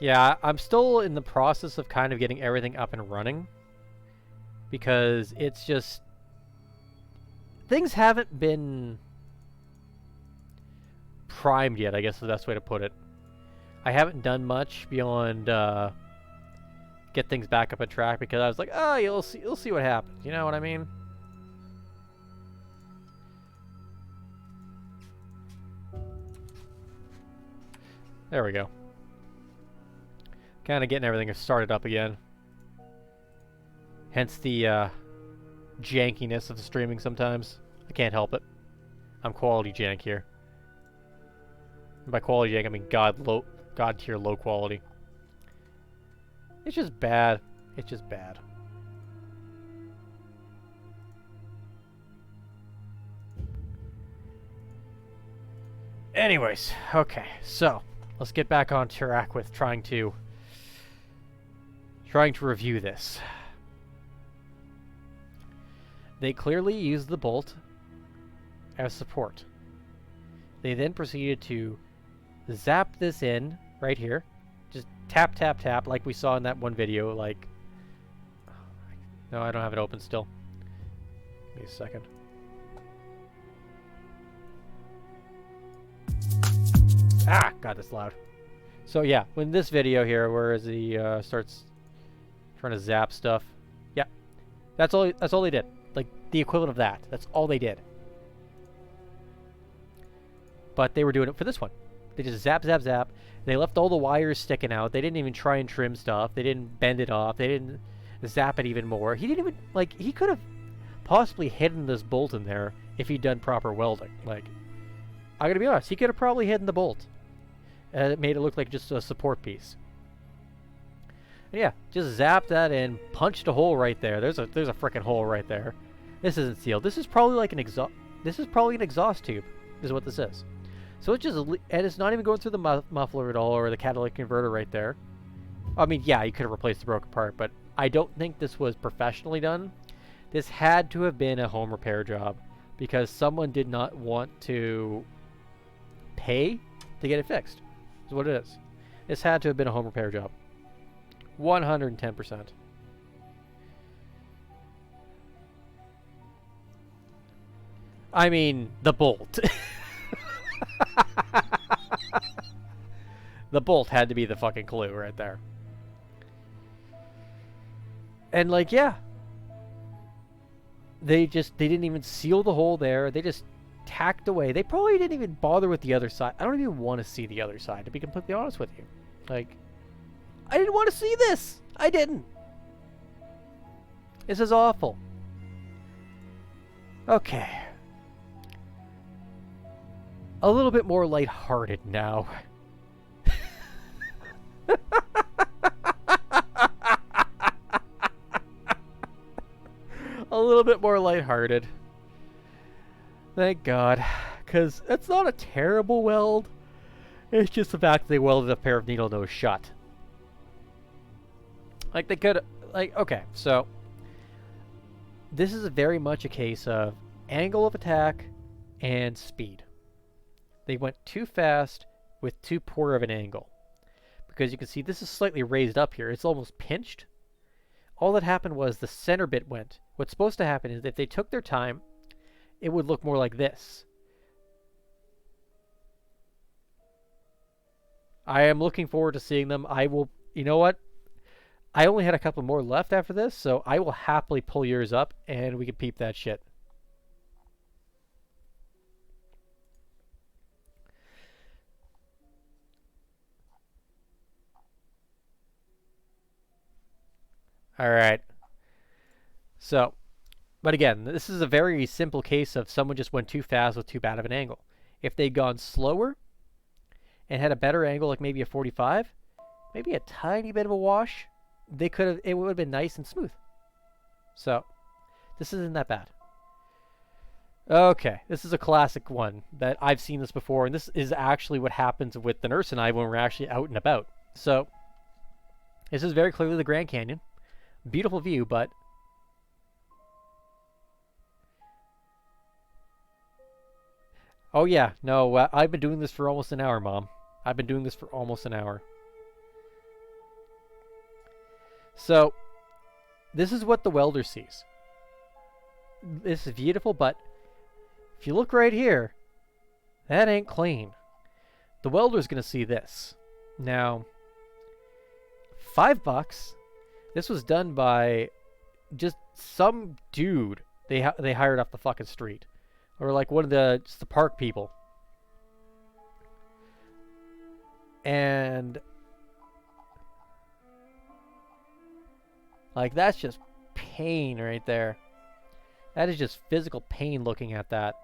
Yeah, I'm still in the process of kind of getting everything up and running. Because it's just... Things haven't been primed yet, I guess is the best way to put it. I haven't done much beyond get things back up on track because I was like, oh, you'll see what happens. You know what I mean? There we go. Kind of getting everything started up again. Hence the jankiness of the streaming sometimes. I can't help it. I'm quality jank here. And by quality jank, I mean God tier low quality. It's just bad. It's just bad. Anyways, okay, so let's get back on track with trying to review this. They clearly used the bolt as support. They then proceeded to zap this in right here. Just tap, tap, tap, like we saw in that one video. Like, no, I don't have it open still. Give me a second. Ah, God, that's loud. So yeah, when this video here, where he starts trying to zap stuff, yeah, that's all. That's all they did. Like the equivalent of that. That's all they did. But they were doing it for this one. They just zap, zap, zap. They left all the wires sticking out. They didn't even try and trim stuff. They didn't bend it off. They didn't zap it even more. He didn't even, like, he could have possibly hidden this bolt in there if he'd done proper welding. Like, I gotta be honest, he could have probably hidden the bolt. It made it look like just a support piece. And yeah, just zap that in, punched a hole right there. There's a freaking hole right there. This isn't sealed. This is probably like an exhaust. This is probably an exhaust tube. Is what this is. So it's just, and it's not even going through the muffler at all, or the catalytic converter right there. I mean, yeah, you could have replaced the broken part, but I don't think this was professionally done. This had to have been a home repair job, because someone did not want to pay to get it fixed. Is what it is. This had to have been a home repair job. 110%. I mean, the bolt. The bolt had to be the fucking clue right there. And like, yeah. They didn't even seal the hole there. They just tacked away. They probably didn't even bother with the other side. I don't even want to see the other side, to be completely honest with you. Like, I didn't want to see this. I didn't. This is awful. Okay. A little bit more lighthearted now. A little bit more lighthearted. Thank God. Because it's not a terrible weld. It's just the fact that they welded a pair of needle nose shut. Like, they could... Like, okay, so... This is very much a case of angle of attack and speed. They went too fast with too poor of an angle. Because you can see this is slightly raised up here. It's almost pinched. All that happened was the center bit went. What's supposed to happen is if they took their time, it would look more like this. I am looking forward to seeing them. I will, you know what? I only had a couple more left after this, so I will happily pull yours up and we can peep that shit. Alright. So, but again, this is a very simple case of someone just went too fast with too bad of an angle. If they'd gone slower and had a better angle, like maybe a 45, maybe a tiny bit of a wash, they could have, it would have been nice and smooth. So, this isn't that bad. Okay, this is a classic one that I've seen this before, and this is actually what happens with the nurse and I when we're actually out and about. So, this is very clearly the Grand Canyon. Beautiful view, but oh yeah, no, I've been doing this for almost an hour, Mom. I've been doing this for almost an hour. So, this is what the welder sees. This is beautiful, but if you look right here, that ain't clean. The welder's gonna see this. Now, $5. This was done by just some dude they hired off the fucking street, or like one of the just the park people. And like that's just pain right there. That is just physical pain looking at that.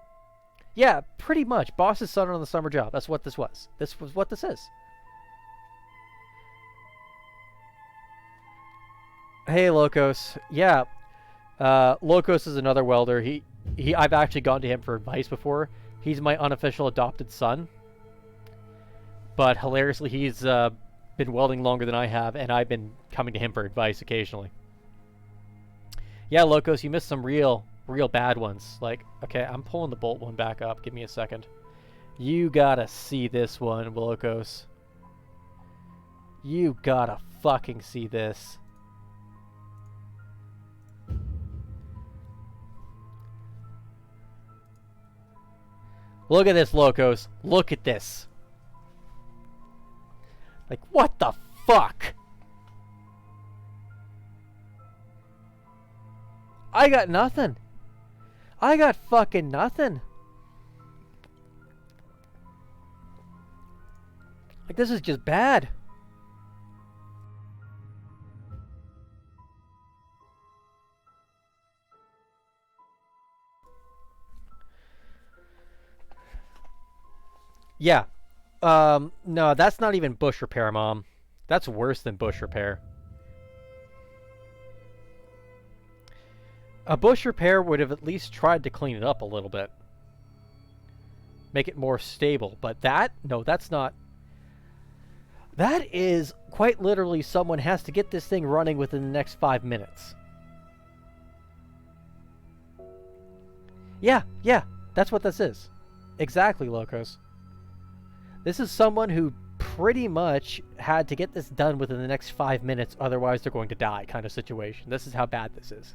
Yeah, pretty much. Boss's son on the summer job. That's what this was. This was what this is. Hey, Locos. Yeah, Locos is another welder. I've actually gone to him for advice before. He's my unofficial adopted son. But hilariously, he's been welding longer than I have, and I've been coming to him for advice occasionally. Yeah, Locos, you missed some real real bad ones. Like, okay, I'm pulling the bolt one back up. Give me a second. You gotta see this one, Willikos. You gotta fucking see this. Look at this, Locos. Look at this. Like, what the fuck? I got nothing. I got fucking nothing. Like, this is just bad. Yeah. No, that's not even bush repair, Mom. That's worse than bush repair. A bush repair would have at least tried to clean it up a little bit. Make it more stable. But that? No, that's not. That is quite literally someone has to get this thing running within the next 5 minutes. Yeah, that's what this is. Exactly, Locos. This is someone who pretty much had to get this done within the next 5 minutes, otherwise they're going to die kind of situation. This is how bad this is.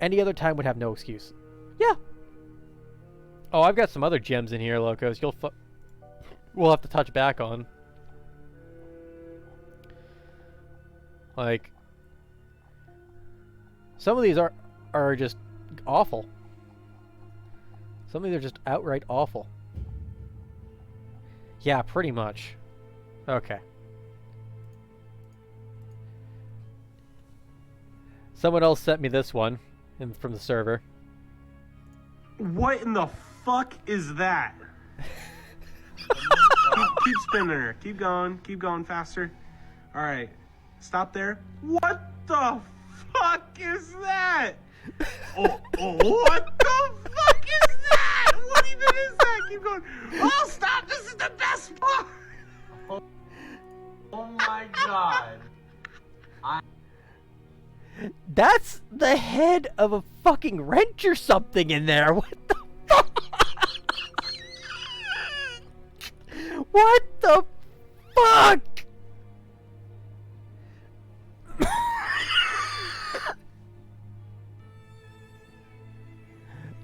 Any other time would have no excuse. Yeah. Oh, I've got some other gems in here, Locos. We'll have to touch back on. Like, some of these are just awful. Some of these are just outright awful. Yeah, pretty much. Okay. Someone else sent me this one from the server. What in the fuck is that? keep spinning her. Keep going faster. All right, stop there. What the fuck is that? Oh, what the fuck is that? What even is that? Keep going. Oh, stop! This is the best part. Oh my god. That's the head of a fucking wrench or something in there. What the fuck? What the fuck?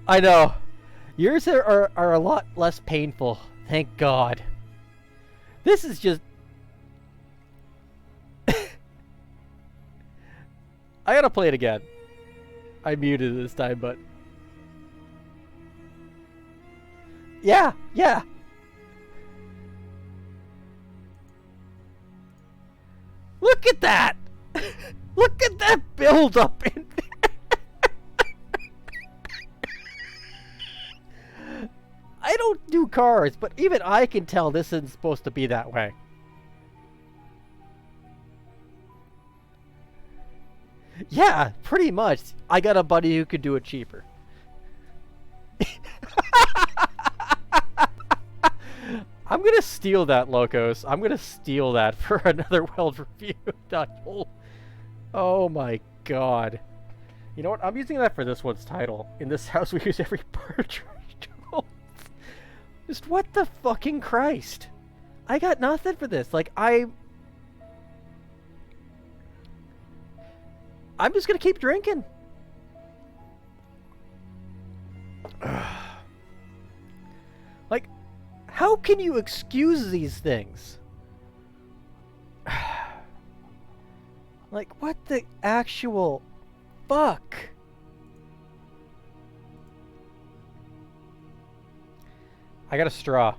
I know. Yours are a lot less painful. Thank God. This is just... I gotta play it again. I muted it this time, but... Yeah! Look at that! Look at that build up in there! I don't do cars, but even I can tell this isn't supposed to be that way. Yeah, pretty much. I got a buddy who could do it cheaper. I'm gonna steal that, Locos. I'm gonna steal that for another Weld review. Oh my god. You know what? I'm using that for this one's title. In this house, we use every part. Just what the fucking Christ? I got nothing for this. Like, I'm just gonna keep drinking. Like, how can you excuse these things? Like, what the actual fuck? I got a straw.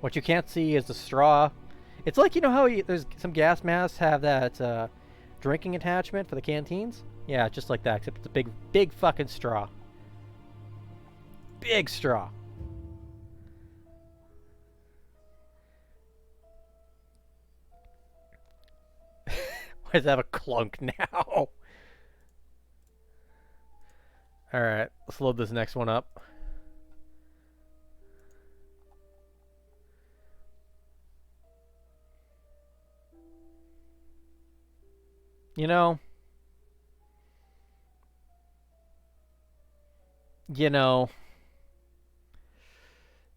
What you can't see is the straw. It's like, you know how there's some gas masks have that drinking attachment for the canteens? Yeah, just like that, except it's a big fucking straw. Big straw. Why does it have a clunk now? Alright, let's load this next one up. You know, you know,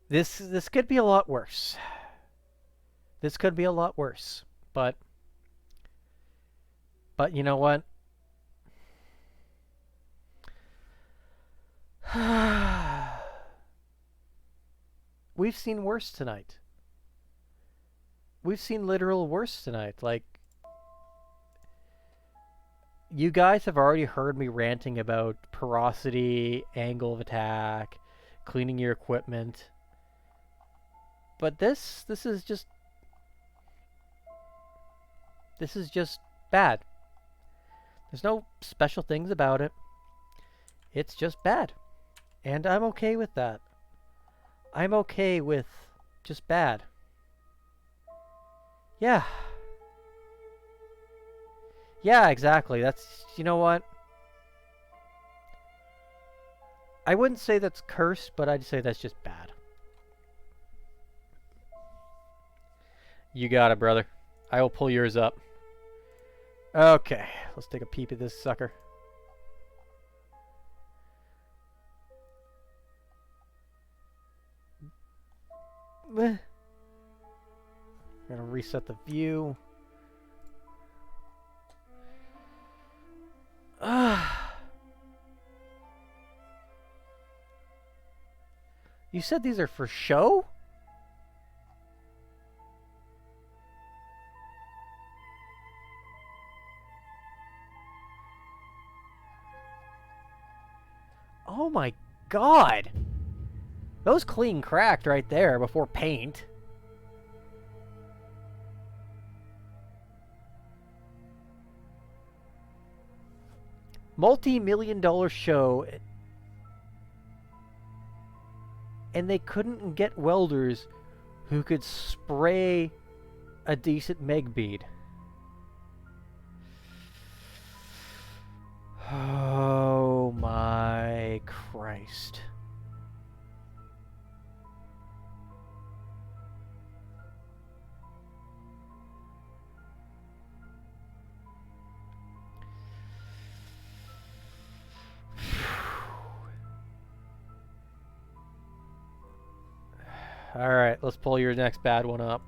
this could be a lot worse. This could be a lot worse. But you know what? We've seen worse tonight. We've seen literal worse tonight. Like, you guys have already heard me ranting about porosity, angle of attack, cleaning your equipment. But this is just bad. There's no special things about it. It's just bad. And I'm okay with that. I'm okay with just bad. Yeah. Yeah, exactly. That's, you know what? I wouldn't say that's cursed, but I'd say that's just bad. You got it, brother. I will pull yours up. Okay, let's take a peep at this sucker. I'm gonna reset the view. You said these are for show? Oh my god! Those clean cracked right there before paint. Multi-million-dollar show, and they couldn't get welders who could spray a decent meg bead. Oh my Christ. Alright, let's pull your next bad one up.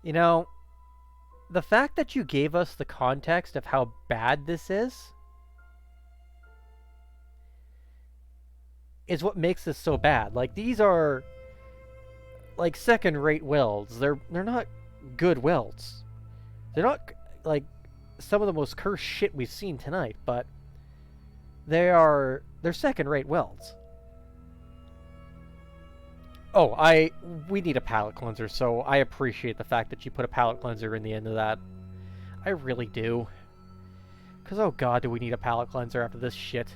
You know, the fact that you gave us the context of how bad this is what makes this so bad. Like, these are like second-rate welds. They're not good welds. They're not like some of the most cursed shit we've seen tonight, but they're second-rate welds. Oh, we need a palate cleanser, so I appreciate the fact that you put a palate cleanser in the end of that. I really do. Because, oh god, do we need a palate cleanser after this shit.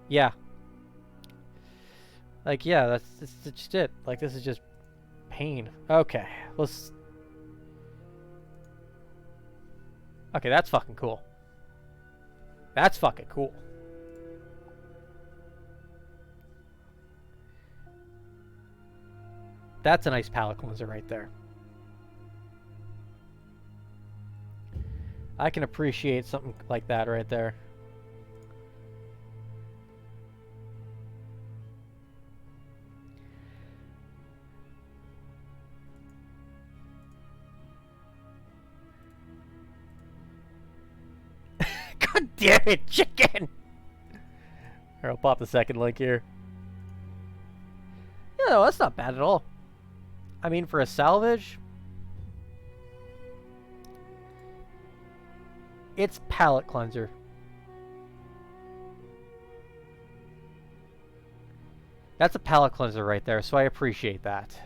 Yeah. Like, yeah, that's just it. Like, this is just pain. Okay, let's... Okay, that's fucking cool. That's fucking cool. That's a nice palate cleanser right there. I can appreciate something like that right there. God damn it, chicken! Here, I'll pop the second link here. Yeah, no, that's not bad at all. I mean, for a salvage, it's palate cleanser. That's a palate cleanser right there, so I appreciate that.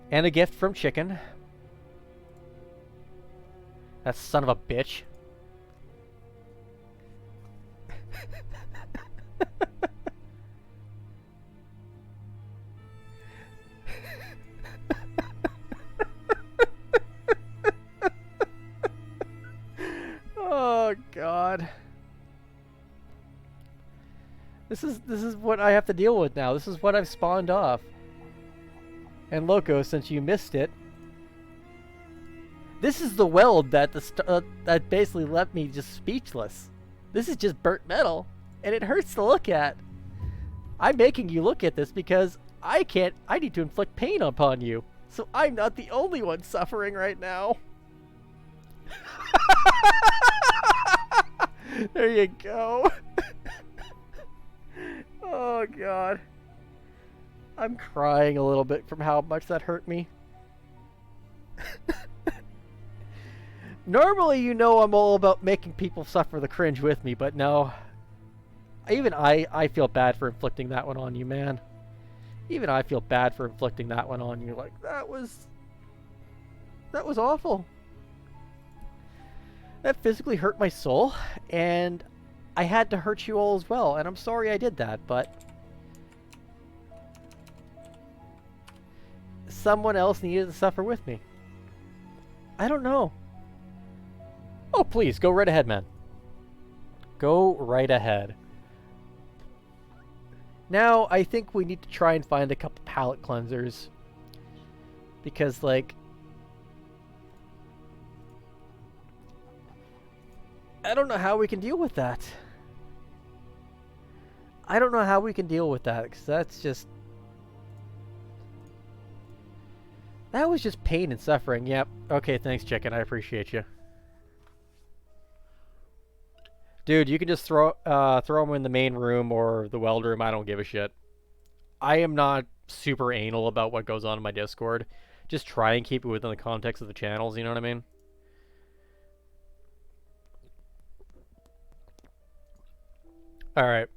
And a gift from Chicken. That son of a bitch. Oh god. This is what I have to deal with now. This is what I've spawned off. And Loco, since you missed it, this is the weld that that basically left me just speechless. This is just burnt metal, and it hurts to look at. I'm making you look at this because I need to inflict pain upon you. So I'm not the only one suffering right now. There you go. Oh, God. I'm crying a little bit from how much that hurt me. Normally, you know I'm all about making people suffer the cringe with me, but no. Even I feel bad for inflicting that one on you, man. Even I feel bad for inflicting that one on you. Like, that was awful. That physically hurt my soul, and I had to hurt you all as well, and I'm sorry I did that, but someone else needed to suffer with me. I don't know. Oh, please, go right ahead, man. Go right ahead. Now, I think we need to try and find a couple palette cleansers. Because, like, I don't know how we can deal with that. I don't know how we can deal with that, because that's just... That was just pain and suffering. Yep. Okay, thanks, chicken. I appreciate you. Dude, you can just throw them in the main room or the weld room. I don't give a shit. I am not super anal about what goes on in my Discord. Just try and keep it within the context of the channels, you know what I mean? Alright.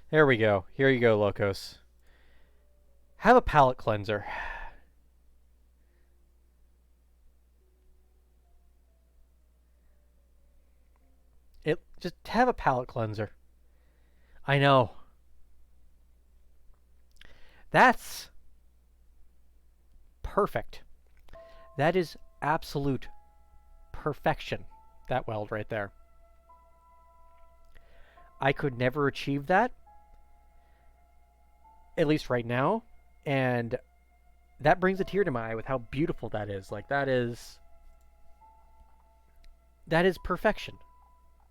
There we go. Here you go, Locos. Have a palette cleanser. Just have a palette cleanser. I know. That's perfect. That is absolute perfection. That weld right there. I could never achieve that. At least right now. And that brings a tear to my eye with how beautiful that is. Like, that is perfection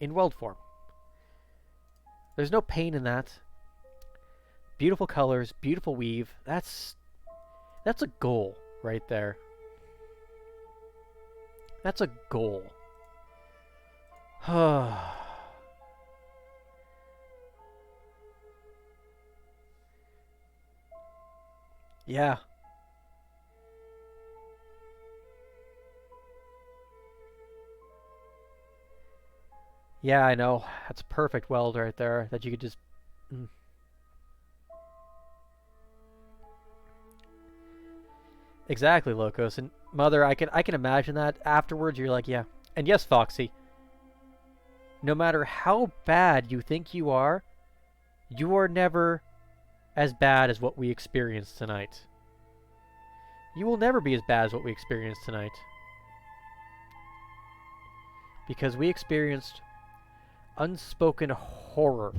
in weld form. There's no pain in that. Beautiful colors, beautiful weave. That's a goal right there. That's a goal. Yeah. Yeah, I know. That's a perfect weld right there that you could just... Exactly, Locos. And Mother, I can imagine that afterwards you're like, yeah. And yes, Foxy. No matter how bad you think you are never as bad as what we experienced tonight. You will never be as bad as what we experienced tonight. Because we experienced unspoken horror.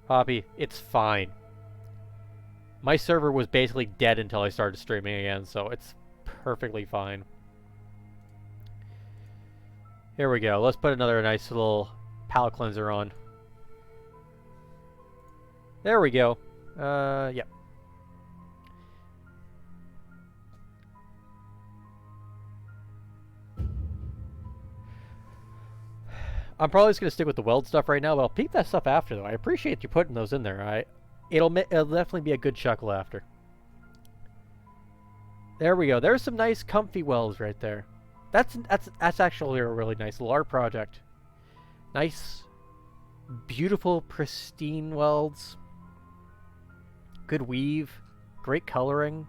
Poppy, it's fine. My server was basically dead until I started streaming again, so it's perfectly fine. Here we go. Let's put another nice little palette cleanser on. There we go. Yep. I'm probably just going to stick with the weld stuff right now, but I'll peep that stuff after, though. I appreciate you putting those in there. It'll definitely be a good chuckle after. There we go. There's some nice comfy welds right there. That's actually a really nice little art project. Nice, beautiful, pristine welds. Good weave. Great coloring.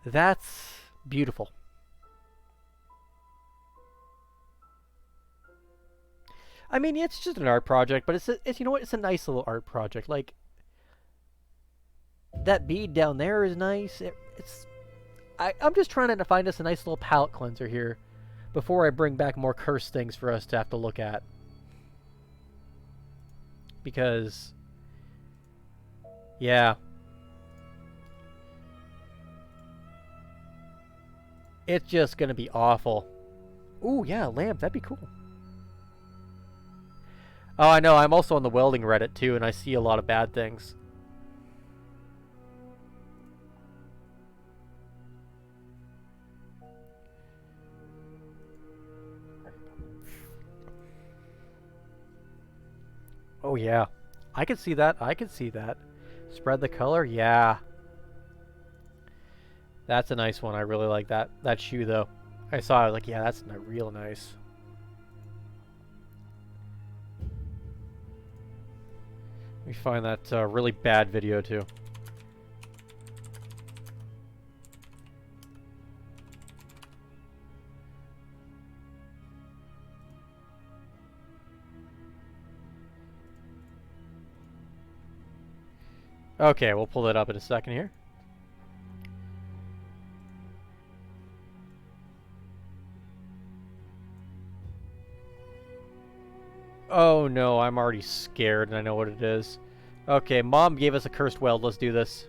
That's beautiful. I mean, it's just an art project, but it's you know what? It's a nice little art project. Like, that bead down there is nice. I'm just trying to find us a nice little palate cleanser here before I bring back more cursed things for us to have to look at. Because, yeah. It's just going to be awful. Ooh, yeah, lamp. That'd be cool. Oh, I know. I'm also on the welding Reddit, too, and I see a lot of bad things. Oh, yeah. I can see that. I can see that. Spread the color? Yeah. That's a nice one. I really like that. That shoe, though. I saw it. I was like, yeah, that's real nice. Let me find that really bad video, too. Okay, we'll pull that up in a second here. Oh no, I'm already scared and I know what it is. Okay, Mom gave us a cursed weld. Let's do this.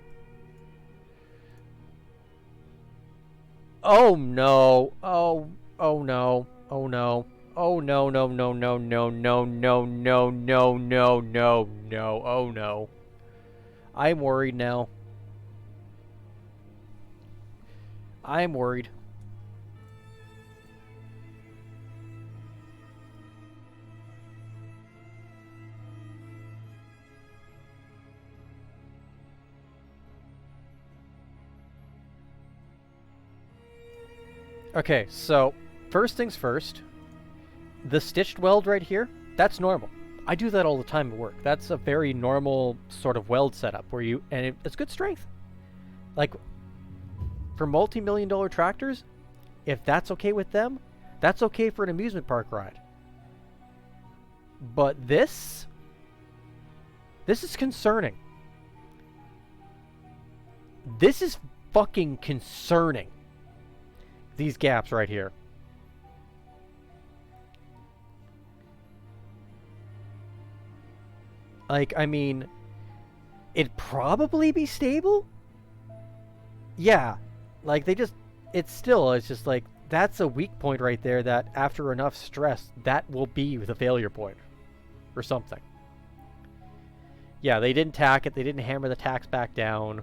Oh no. Oh no. Oh no. Oh no, no, no, no, no, no, no, no, no, no, no, no. Oh no. I'm worried now. I'm worried. Okay, so first things first. The stitched weld right here, that's normal. I do that all the time at work. That's a very normal sort of weld setup where you, and it's good strength. Like, for multi-million-dollar tractors, if that's okay with them, that's okay for an amusement park ride. But this is concerning. This is fucking concerning. These gaps right here. Like, I mean, it'd probably be stable? Yeah. Like, it's just like, that's a weak point right there that after enough stress, that will be the failure point. Or something. Yeah, they didn't tack it. They didn't hammer the tacks back down.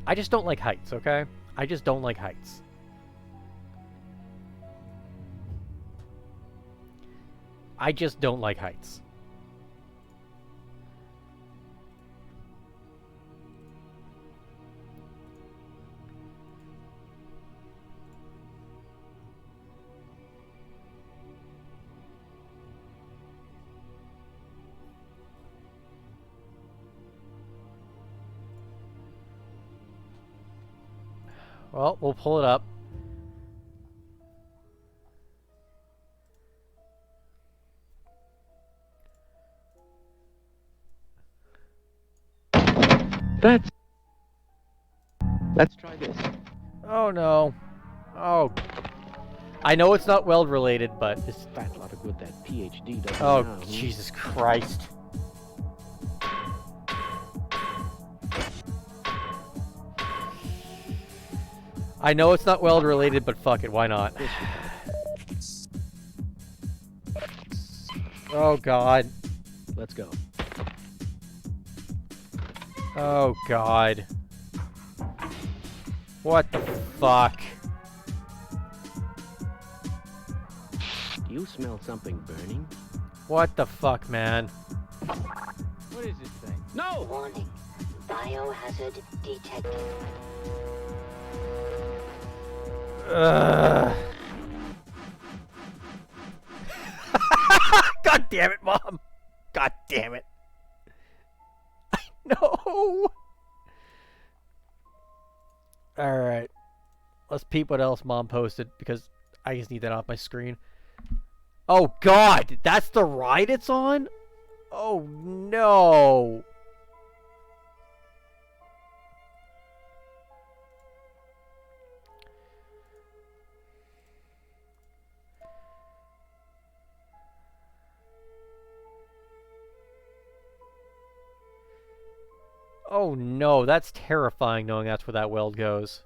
I just don't like heights, okay? I just don't like heights. I just don't like heights. Well, we'll pull it up. Let's try this. Oh no. Oh. I know it's not weld related, but it's Fat lot of good that PhD does. oh now, hmm? Jesus Christ. I know it's not weld related, but fuck it, why not? Oh god. Let's go. Oh god. What the fuck? Do you smell something burning? What the fuck, man? What is this thing? No! Warning. Biohazard detected. Ugh. God damn it, Mom! God damn it! No! Alright. Let's peep what else Mom posted, because I just need that off my screen. Oh god! That's the ride it's on? Oh no! Oh no, that's terrifying knowing that's where that weld goes.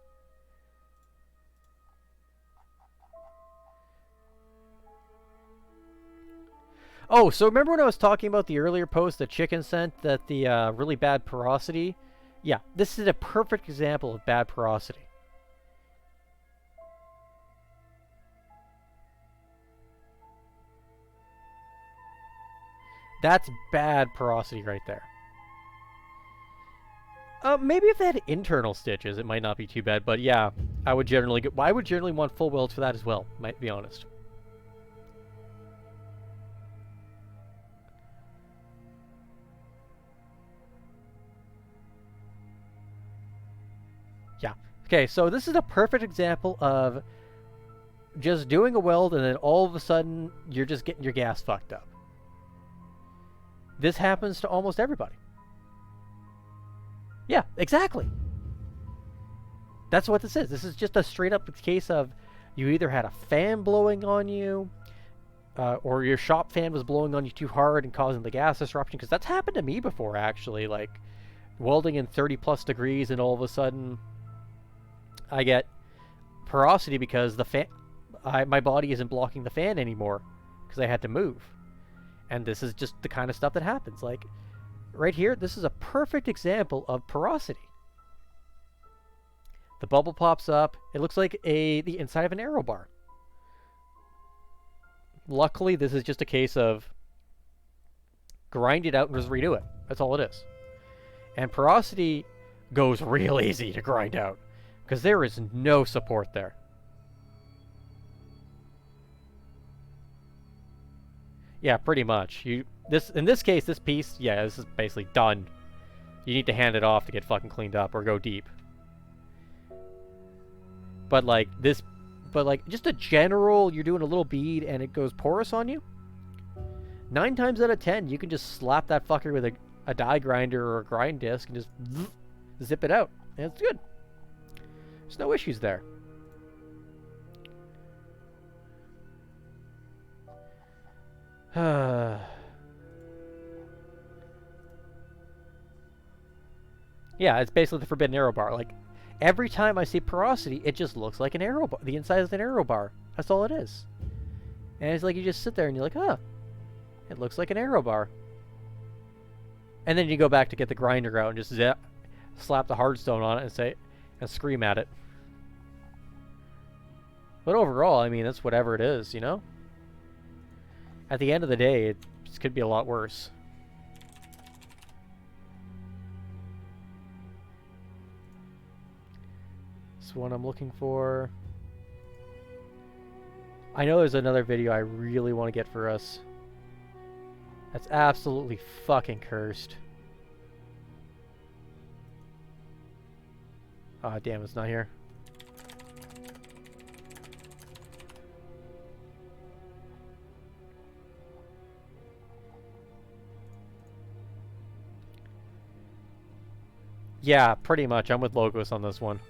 Oh, so remember when I was talking about the earlier post that Chicken sent that the really bad porosity? Yeah, this is a perfect example of bad porosity. That's bad porosity right there. Maybe if they had internal stitches, it might not be too bad. But yeah, I would generally want full welds for that as well. Might be honest. Yeah. Okay, so this is a perfect example of just doing a weld and then all of a sudden you're just getting your gas fucked up. This happens to almost everybody. Yeah, exactly. That's what this is. This is just a straight up case of you either had a fan blowing on you, or your shop fan was blowing on you too hard and causing the gas disruption. Because that's happened to me before, actually. Like welding in 30 plus degrees, and all of a sudden I get porosity because the fan, my body isn't blocking the fan anymore because I had to move. And this is just the kind of stuff that happens. Like right here, this is a perfect example of porosity. The bubble pops up. It looks like the inside of an aero bar. Luckily, this is just a case of grind it out and just redo it. That's all it is. And porosity goes real easy to grind out because there is no support there. Yeah, pretty much. In this case, this piece, yeah, this is basically done. You need to hand it off to get fucking cleaned up or go deep. But like just a general, you're doing a little bead and it goes porous on you. 9 times out of 10, you can just slap that fucker with a die grinder or a grind disc and just zip it out. And it's good. There's no issues there. Yeah, it's basically the forbidden arrow bar. Like, every time I see porosity, it just looks like an arrow bar. The inside is an arrow bar. That's all it is. And it's like you just sit there and you're like, huh, it looks like an arrow bar. And then you go back to get the grinder out and just slap the hardstone on it and scream at it. But overall, I mean, that's whatever it is, you know? At the end of the day, it could be a lot worse. This one I'm looking for. I know there's another video I really want to get for us. That's absolutely fucking cursed. Ah, damn, it's not here. Yeah, pretty much. I'm with Logos on this one.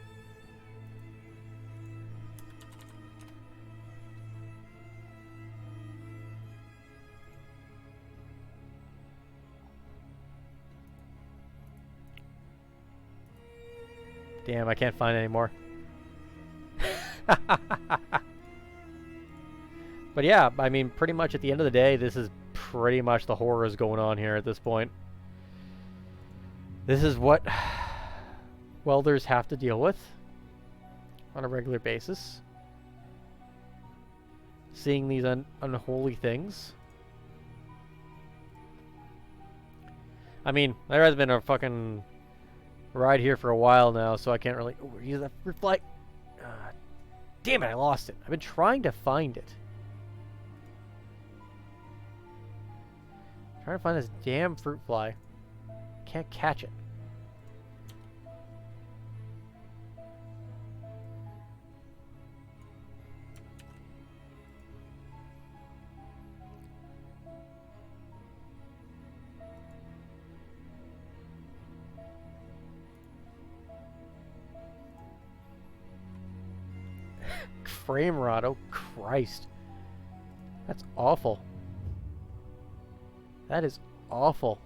Damn, I can't find any more. But yeah, I mean, pretty much at the end of the day, this is pretty much the horrors going on here at this point. This is what welders have to deal with on a regular basis. Seeing these unholy things. I mean, there has been a fucking ride here for a while now, so I can't really use that fruit fly. Damn it, I lost it. I've been trying to find it. Trying to find this damn fruit fly. Can't catch it. frame rot. Oh, Christ. That's awful. That is awful.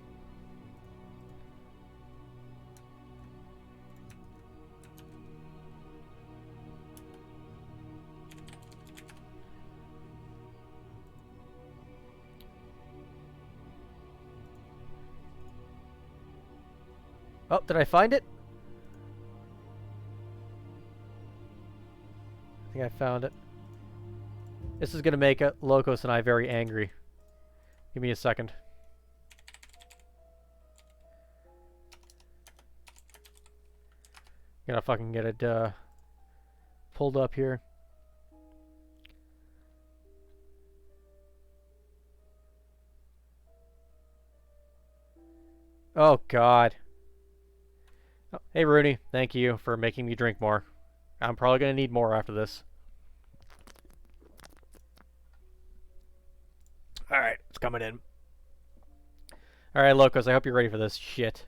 Oh, did I find it? I think I found it. This is going to make Locos and I very angry. Give me a second. Gotta fucking get it pulled up here. Oh, God. Oh, hey, Rooney. Thank you for making me drink more. I'm probably going to need more after this. Alright, it's coming in. Alright, Locos, I hope you're ready for this shit.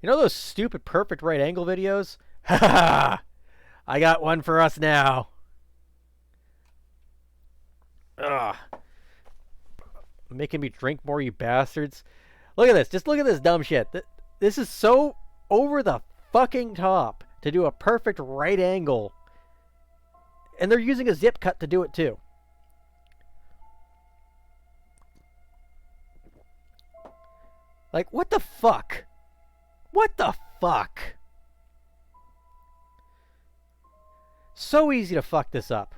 You know those stupid perfect right angle videos? Haha! I got one for us now. Ugh. Making me drink more, you bastards. Look at this. Just look at this dumb shit. This is so over the fucking top to do a perfect right angle. And they're using a zip cut to do it too. Like, what the fuck? What the fuck? So easy to fuck this up.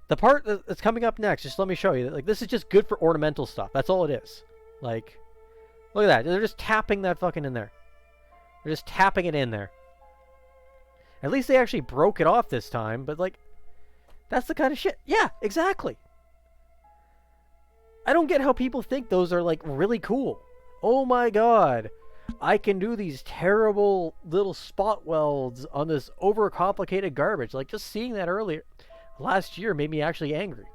The part that's coming up next, just let me show you. Like, this is just good for ornamental stuff. That's all it is. Like, look at that. They're just tapping that fucking in there. They're just tapping it in there. At least they actually broke it off this time, but like, that's the kind of shit. Yeah, exactly. I don't get how people think those are like really cool. Oh my god. I can do these terrible little spot welds on this overcomplicated garbage. Like, just seeing that earlier last year made me actually angry.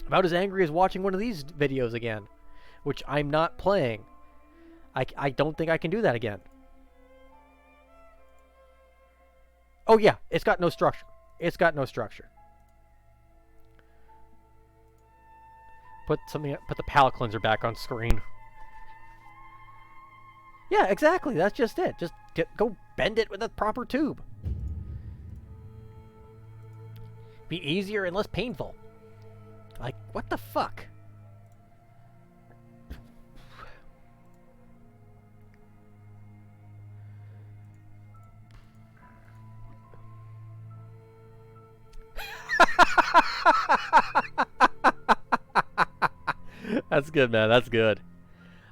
About as angry as watching one of these videos again, which I'm not playing. I don't think I can do that again. Oh yeah, it's got no structure. It's got no structure. Put the palette cleanser back on screen. Yeah, exactly. That's just it. Just go bend it with a proper tube. Be easier and less painful. Like, what the fuck? That's good, man. That's good.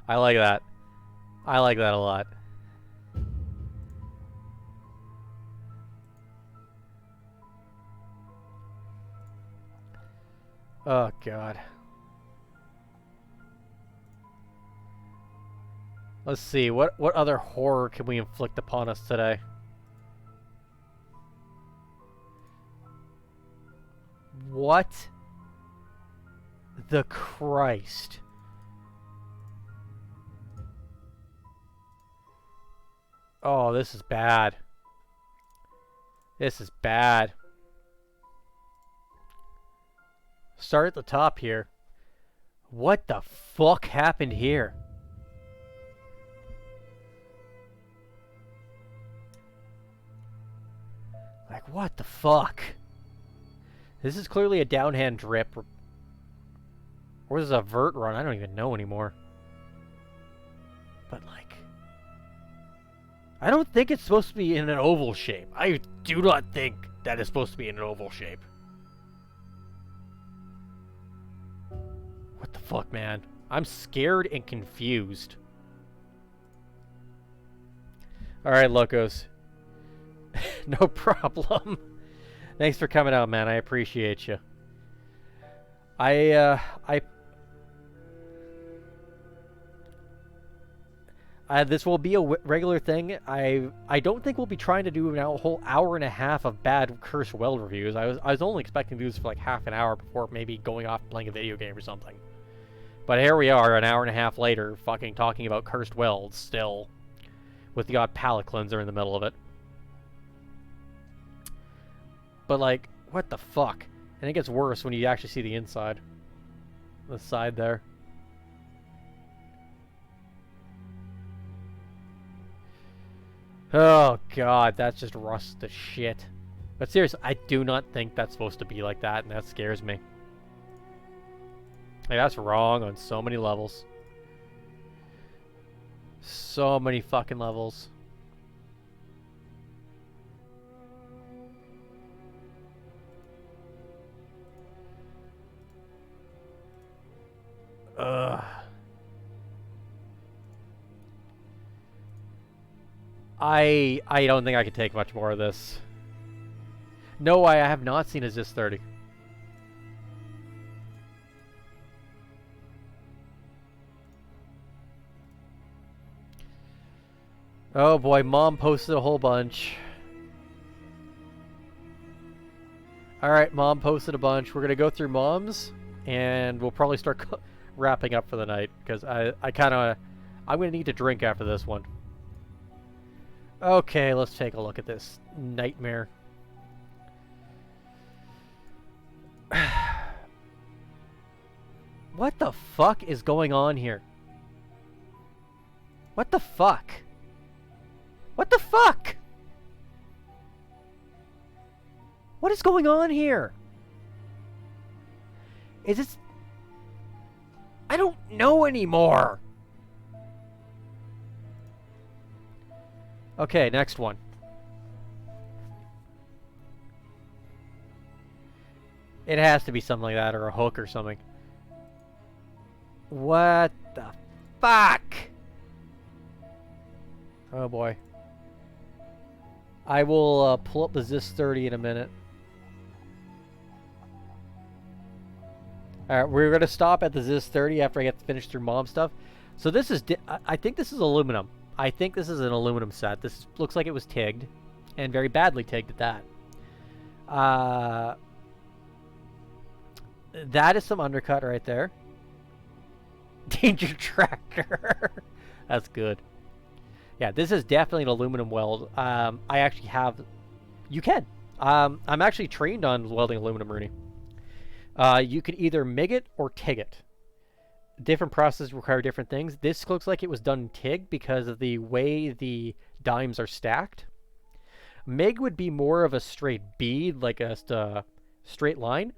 I like that. I like that a lot. Oh, God. Let's see. What other horror can we inflict upon us today? What the Christ? Oh, this is bad. This is bad. Start at the top here. What the fuck happened here? Like, what the fuck? This is clearly a downhand drip. Or this is a vert run. I don't even know anymore. But, like, I don't think it's supposed to be in an oval shape. I do not think that is supposed to be in an oval shape. What the fuck, man? I'm scared and confused. Alright, Locos. No problem. Thanks for coming out, man. I appreciate you. This will be a regular thing. I don't think we'll be trying to do a whole hour and a half of bad Cursed Weld reviews. I was only expecting to do this for like half an hour before maybe going off playing a video game or something. But here we are, an hour and a half later, fucking talking about Cursed Welds still, with the odd palette cleanser in the middle of it. But like, what the fuck? And it gets worse when you actually see the inside. The side there. Oh god, that's just rust to shit. But seriously, I do not think that's supposed to be like that, and that scares me. Like, that's wrong on so many levels. So many fucking levels. Ugh. I don't think I can take much more of this. No, I have not seen a ZIS 30. Oh boy, Mom posted a whole bunch. Alright, Mom posted a bunch. We're gonna go through Mom's, and we'll probably start wrapping up for the night, because I'm gonna need to drink after this one. Okay, let's take a look at this nightmare. What the fuck is going on here? What the fuck? What the fuck? What is going on here? Is this... I don't know anymore. Okay, next one. It has to be something like that, or a hook or something. What the fuck? Oh boy. I will pull up the ZIS 30 in a minute. Alright, we're going to stop at the ZIS 30 after I get finished through Mom stuff. So this is... I think this is aluminum. I think this is an aluminum set. This looks like it was tigged. And very badly tigged at that. That is some undercut right there. Danger Tractor. That's good. Yeah, this is definitely an aluminum weld. I actually have... You can. I'm actually trained on welding aluminum, Rooney. You could either MIG it or TIG it. Different processes require different things. This looks like it was done TIG because of the way the dimes are stacked. MIG would be more of a straight bead, like a straight line.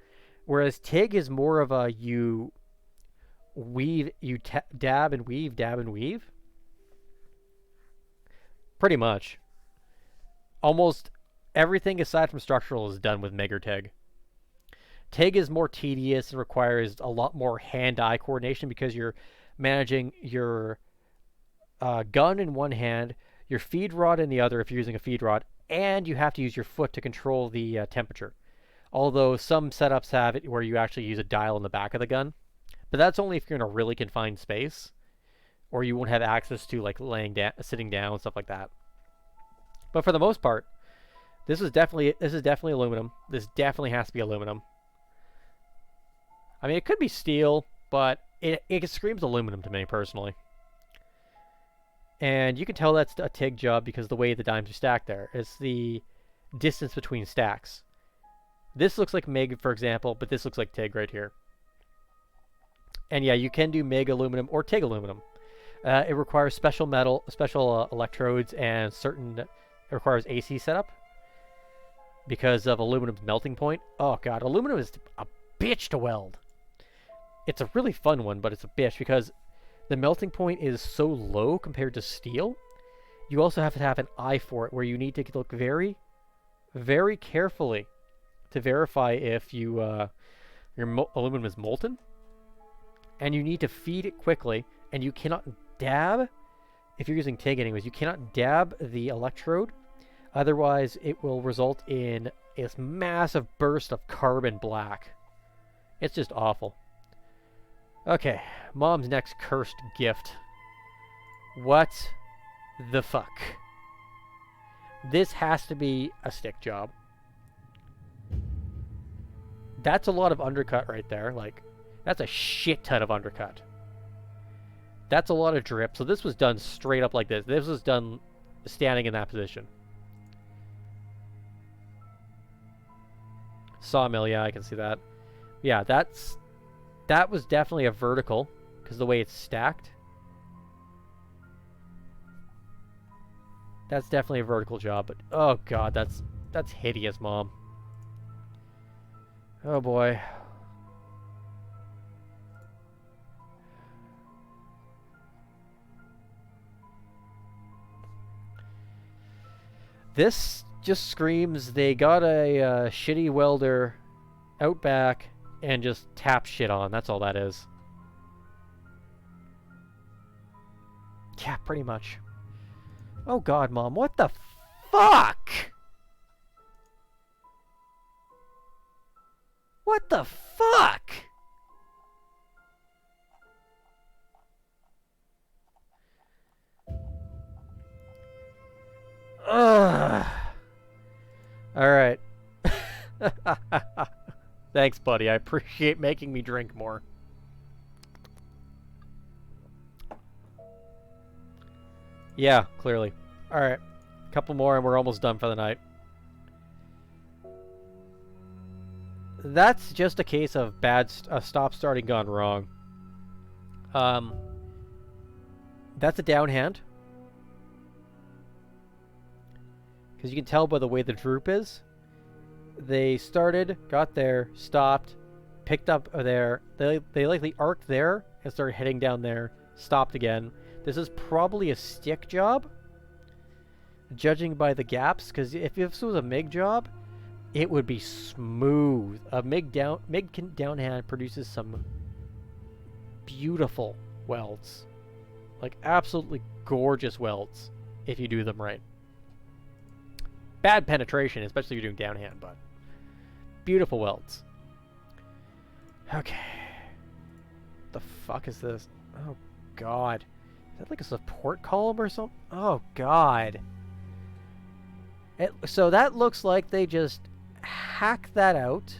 Whereas TIG is more of a you weave, dab and weave, dab and weave. Pretty much. Almost everything aside from structural is done with MIG or TIG. TIG is more tedious and requires a lot more hand-eye coordination because you're managing your gun in one hand, your feed rod in the other if you're using a feed rod, and you have to use your foot to control the temperature. Although some setups have it where you actually use a dial in the back of the gun. But that's only if you're in a really confined space. Or you won't have access to like laying down, sitting down, stuff like that. But for the most part, this is definitely aluminum. This definitely has to be aluminum. I mean, it could be steel, but it screams aluminum to me, personally. And you can tell that's a TIG job because the way the dimes are stacked there. It's the distance between stacks. This looks like MIG, for example, but this looks like TIG right here. And yeah, you can do MIG aluminum or TIG aluminum. It requires special electrodes, and it requires AC setup because of aluminum's melting point. Oh god, aluminum is a bitch to weld. It's a really fun one, but it's a bitch because the melting point is so low compared to steel. You also have to have an eye for it, where you need to look very, very carefully to verify if your aluminum is molten. And you need to feed it quickly, and you cannot dab, if you're using TIG anyways, you cannot dab the electrode, otherwise it will result in this massive burst of carbon black. It's just awful. Okay, Mom's next cursed gift. What the fuck? This has to be a stick job. That's a lot of undercut right there. Like, that's a shit ton of undercut. That's a lot of drip. So this was done straight up like this. This was done standing in that position. Sawmill, yeah, I can see that. Yeah, that was definitely a vertical, because the way it's stacked. That's definitely a vertical job, but oh god, that's hideous, Mom. Oh boy. This just screams they got a shitty welder out back and just tap shit on. That's all that is. Yeah, pretty much. Oh god, Mom, what the fuck? What the fuck? Ugh. Alright. Thanks, buddy. I appreciate making me drink more. Yeah, clearly. Alright. A couple more and we're almost done for the night. That's just a case of bad stop starting gone wrong. That's a downhand. Because you can tell by the way the droop is. They started, got there, stopped, picked up there. They likely arced there and started heading down there, stopped again. This is probably a stick job, judging by the gaps, because if this was a MIG job, it would be smooth. A MIG downhand produces some beautiful welds. Like, absolutely gorgeous welds, if you do them right. Bad penetration, especially if you're doing downhand, but beautiful welds. Okay. The fuck is this? Oh, God. Is that like a support column or something? Oh, God. So that looks like they just hacked that out.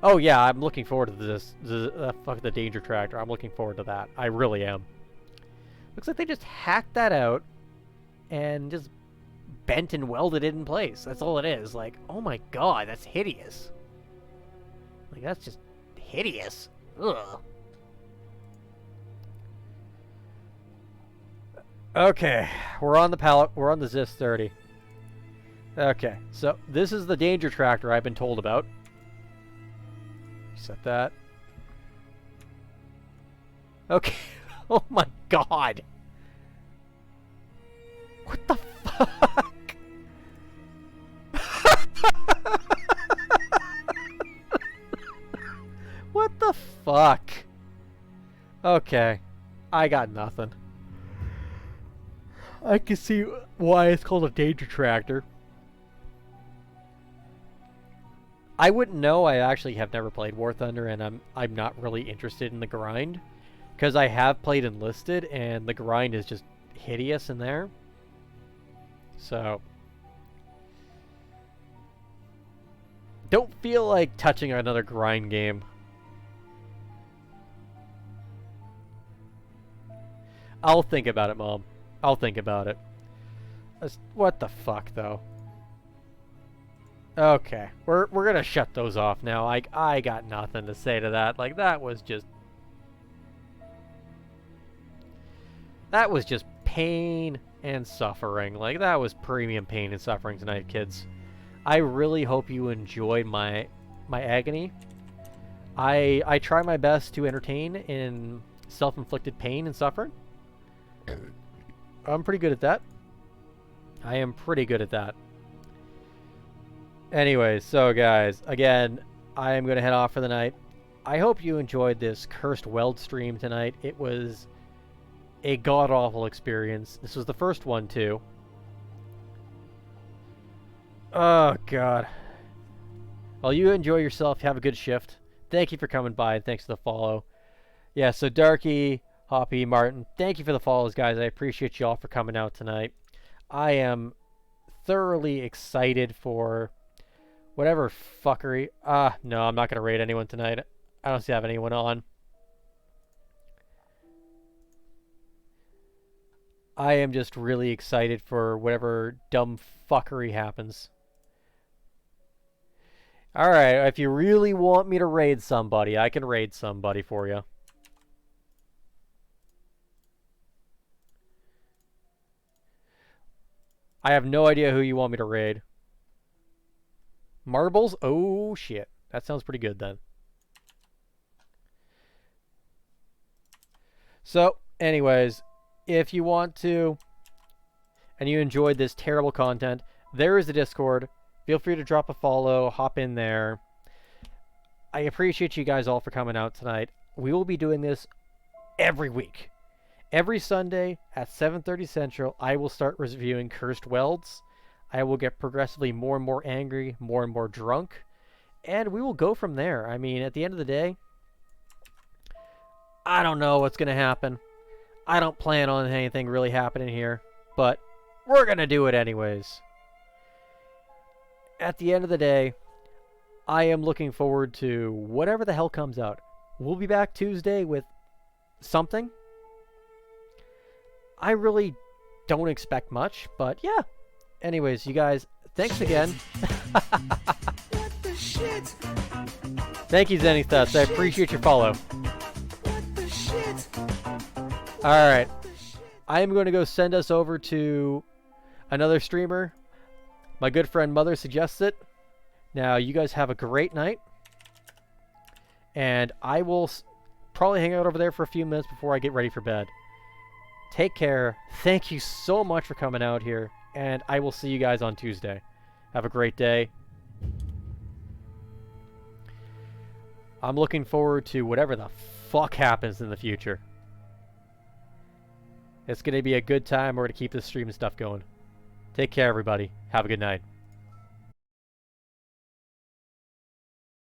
Oh, yeah, I'm looking forward to this. Fuck the danger tractor. I'm looking forward to that. I really am. Looks like they just hacked that out and just bent and welded it in place. That's all it is. Like, oh my god, that's hideous. Like, that's just hideous. Ugh. Okay, we're on the pallet. We're on the ZIS 30. Okay, so this is the danger tractor I've been told about. Set that. Okay. Oh my god. What the fuck? What the fuck? Okay. I got nothing. I can see why it's called a danger tractor. I wouldn't know. I actually have never played War Thunder, and I'm not really interested in the grind, because I have played Enlisted, and the grind is just hideous in there. So, don't feel like touching another grind game. I'll think about it, Mom. I'll think about it. What the fuck, though? Okay, we're gonna shut those off now. I got nothing to say to that. Like, that was just pain and suffering. Like, that was premium pain and suffering tonight, kids. I really hope you enjoyed my agony. I try my best to entertain in self-inflicted pain and suffering. I'm pretty good at that. I am pretty good at that. Anyways, so guys, again, I am going to head off for the night. I hope you enjoyed this cursed weld stream tonight. It was a god-awful experience. This was the first one, too. Oh, God. Well, you enjoy yourself. Have a good shift. Thank you for coming by, and thanks for the follow. Yeah, so Darky, Hoppy, Martin, thank you for the follows, guys. I appreciate you all for coming out tonight. I am thoroughly excited for whatever fuckery. No, I'm not going to raid anyone tonight. I don't see have anyone on. I am just really excited for whatever dumb fuckery happens. Alright, if you really want me to raid somebody, I can raid somebody for you. I have no idea who you want me to raid. Marbles? Oh, shit. That sounds pretty good, then. So, anyways, if you want to, and you enjoyed this terrible content, there is the Discord. Feel free to drop a follow, hop in there. I appreciate you guys all for coming out tonight. We will be doing this every week. Every Sunday at 7:30 Central, I will start reviewing Cursed Welds. I will get progressively more and more angry, more and more drunk, and we will go from there. I mean, at the end of the day, I don't know what's going to happen. I don't plan on anything really happening here, but we're going to do it anyways. At the end of the day, I am looking forward to whatever the hell comes out. We'll be back Tuesday with something. I really don't expect much, but yeah. Anyways, you guys, thanks again. What the shit? Thank you, Zenny Thuts. I appreciate your follow. What the shit? Alright. I am going to go send us over to another streamer. My good friend Mother suggests it. Now, you guys have a great night. And I will probably hang out over there for a few minutes before I get ready for bed. Take care. Thank you so much for coming out here. And I will see you guys on Tuesday. Have a great day. I'm looking forward to whatever the fuck happens in the future. It's going to be a good time. We're going to keep this stream and stuff going. Take care, everybody. Have a good night.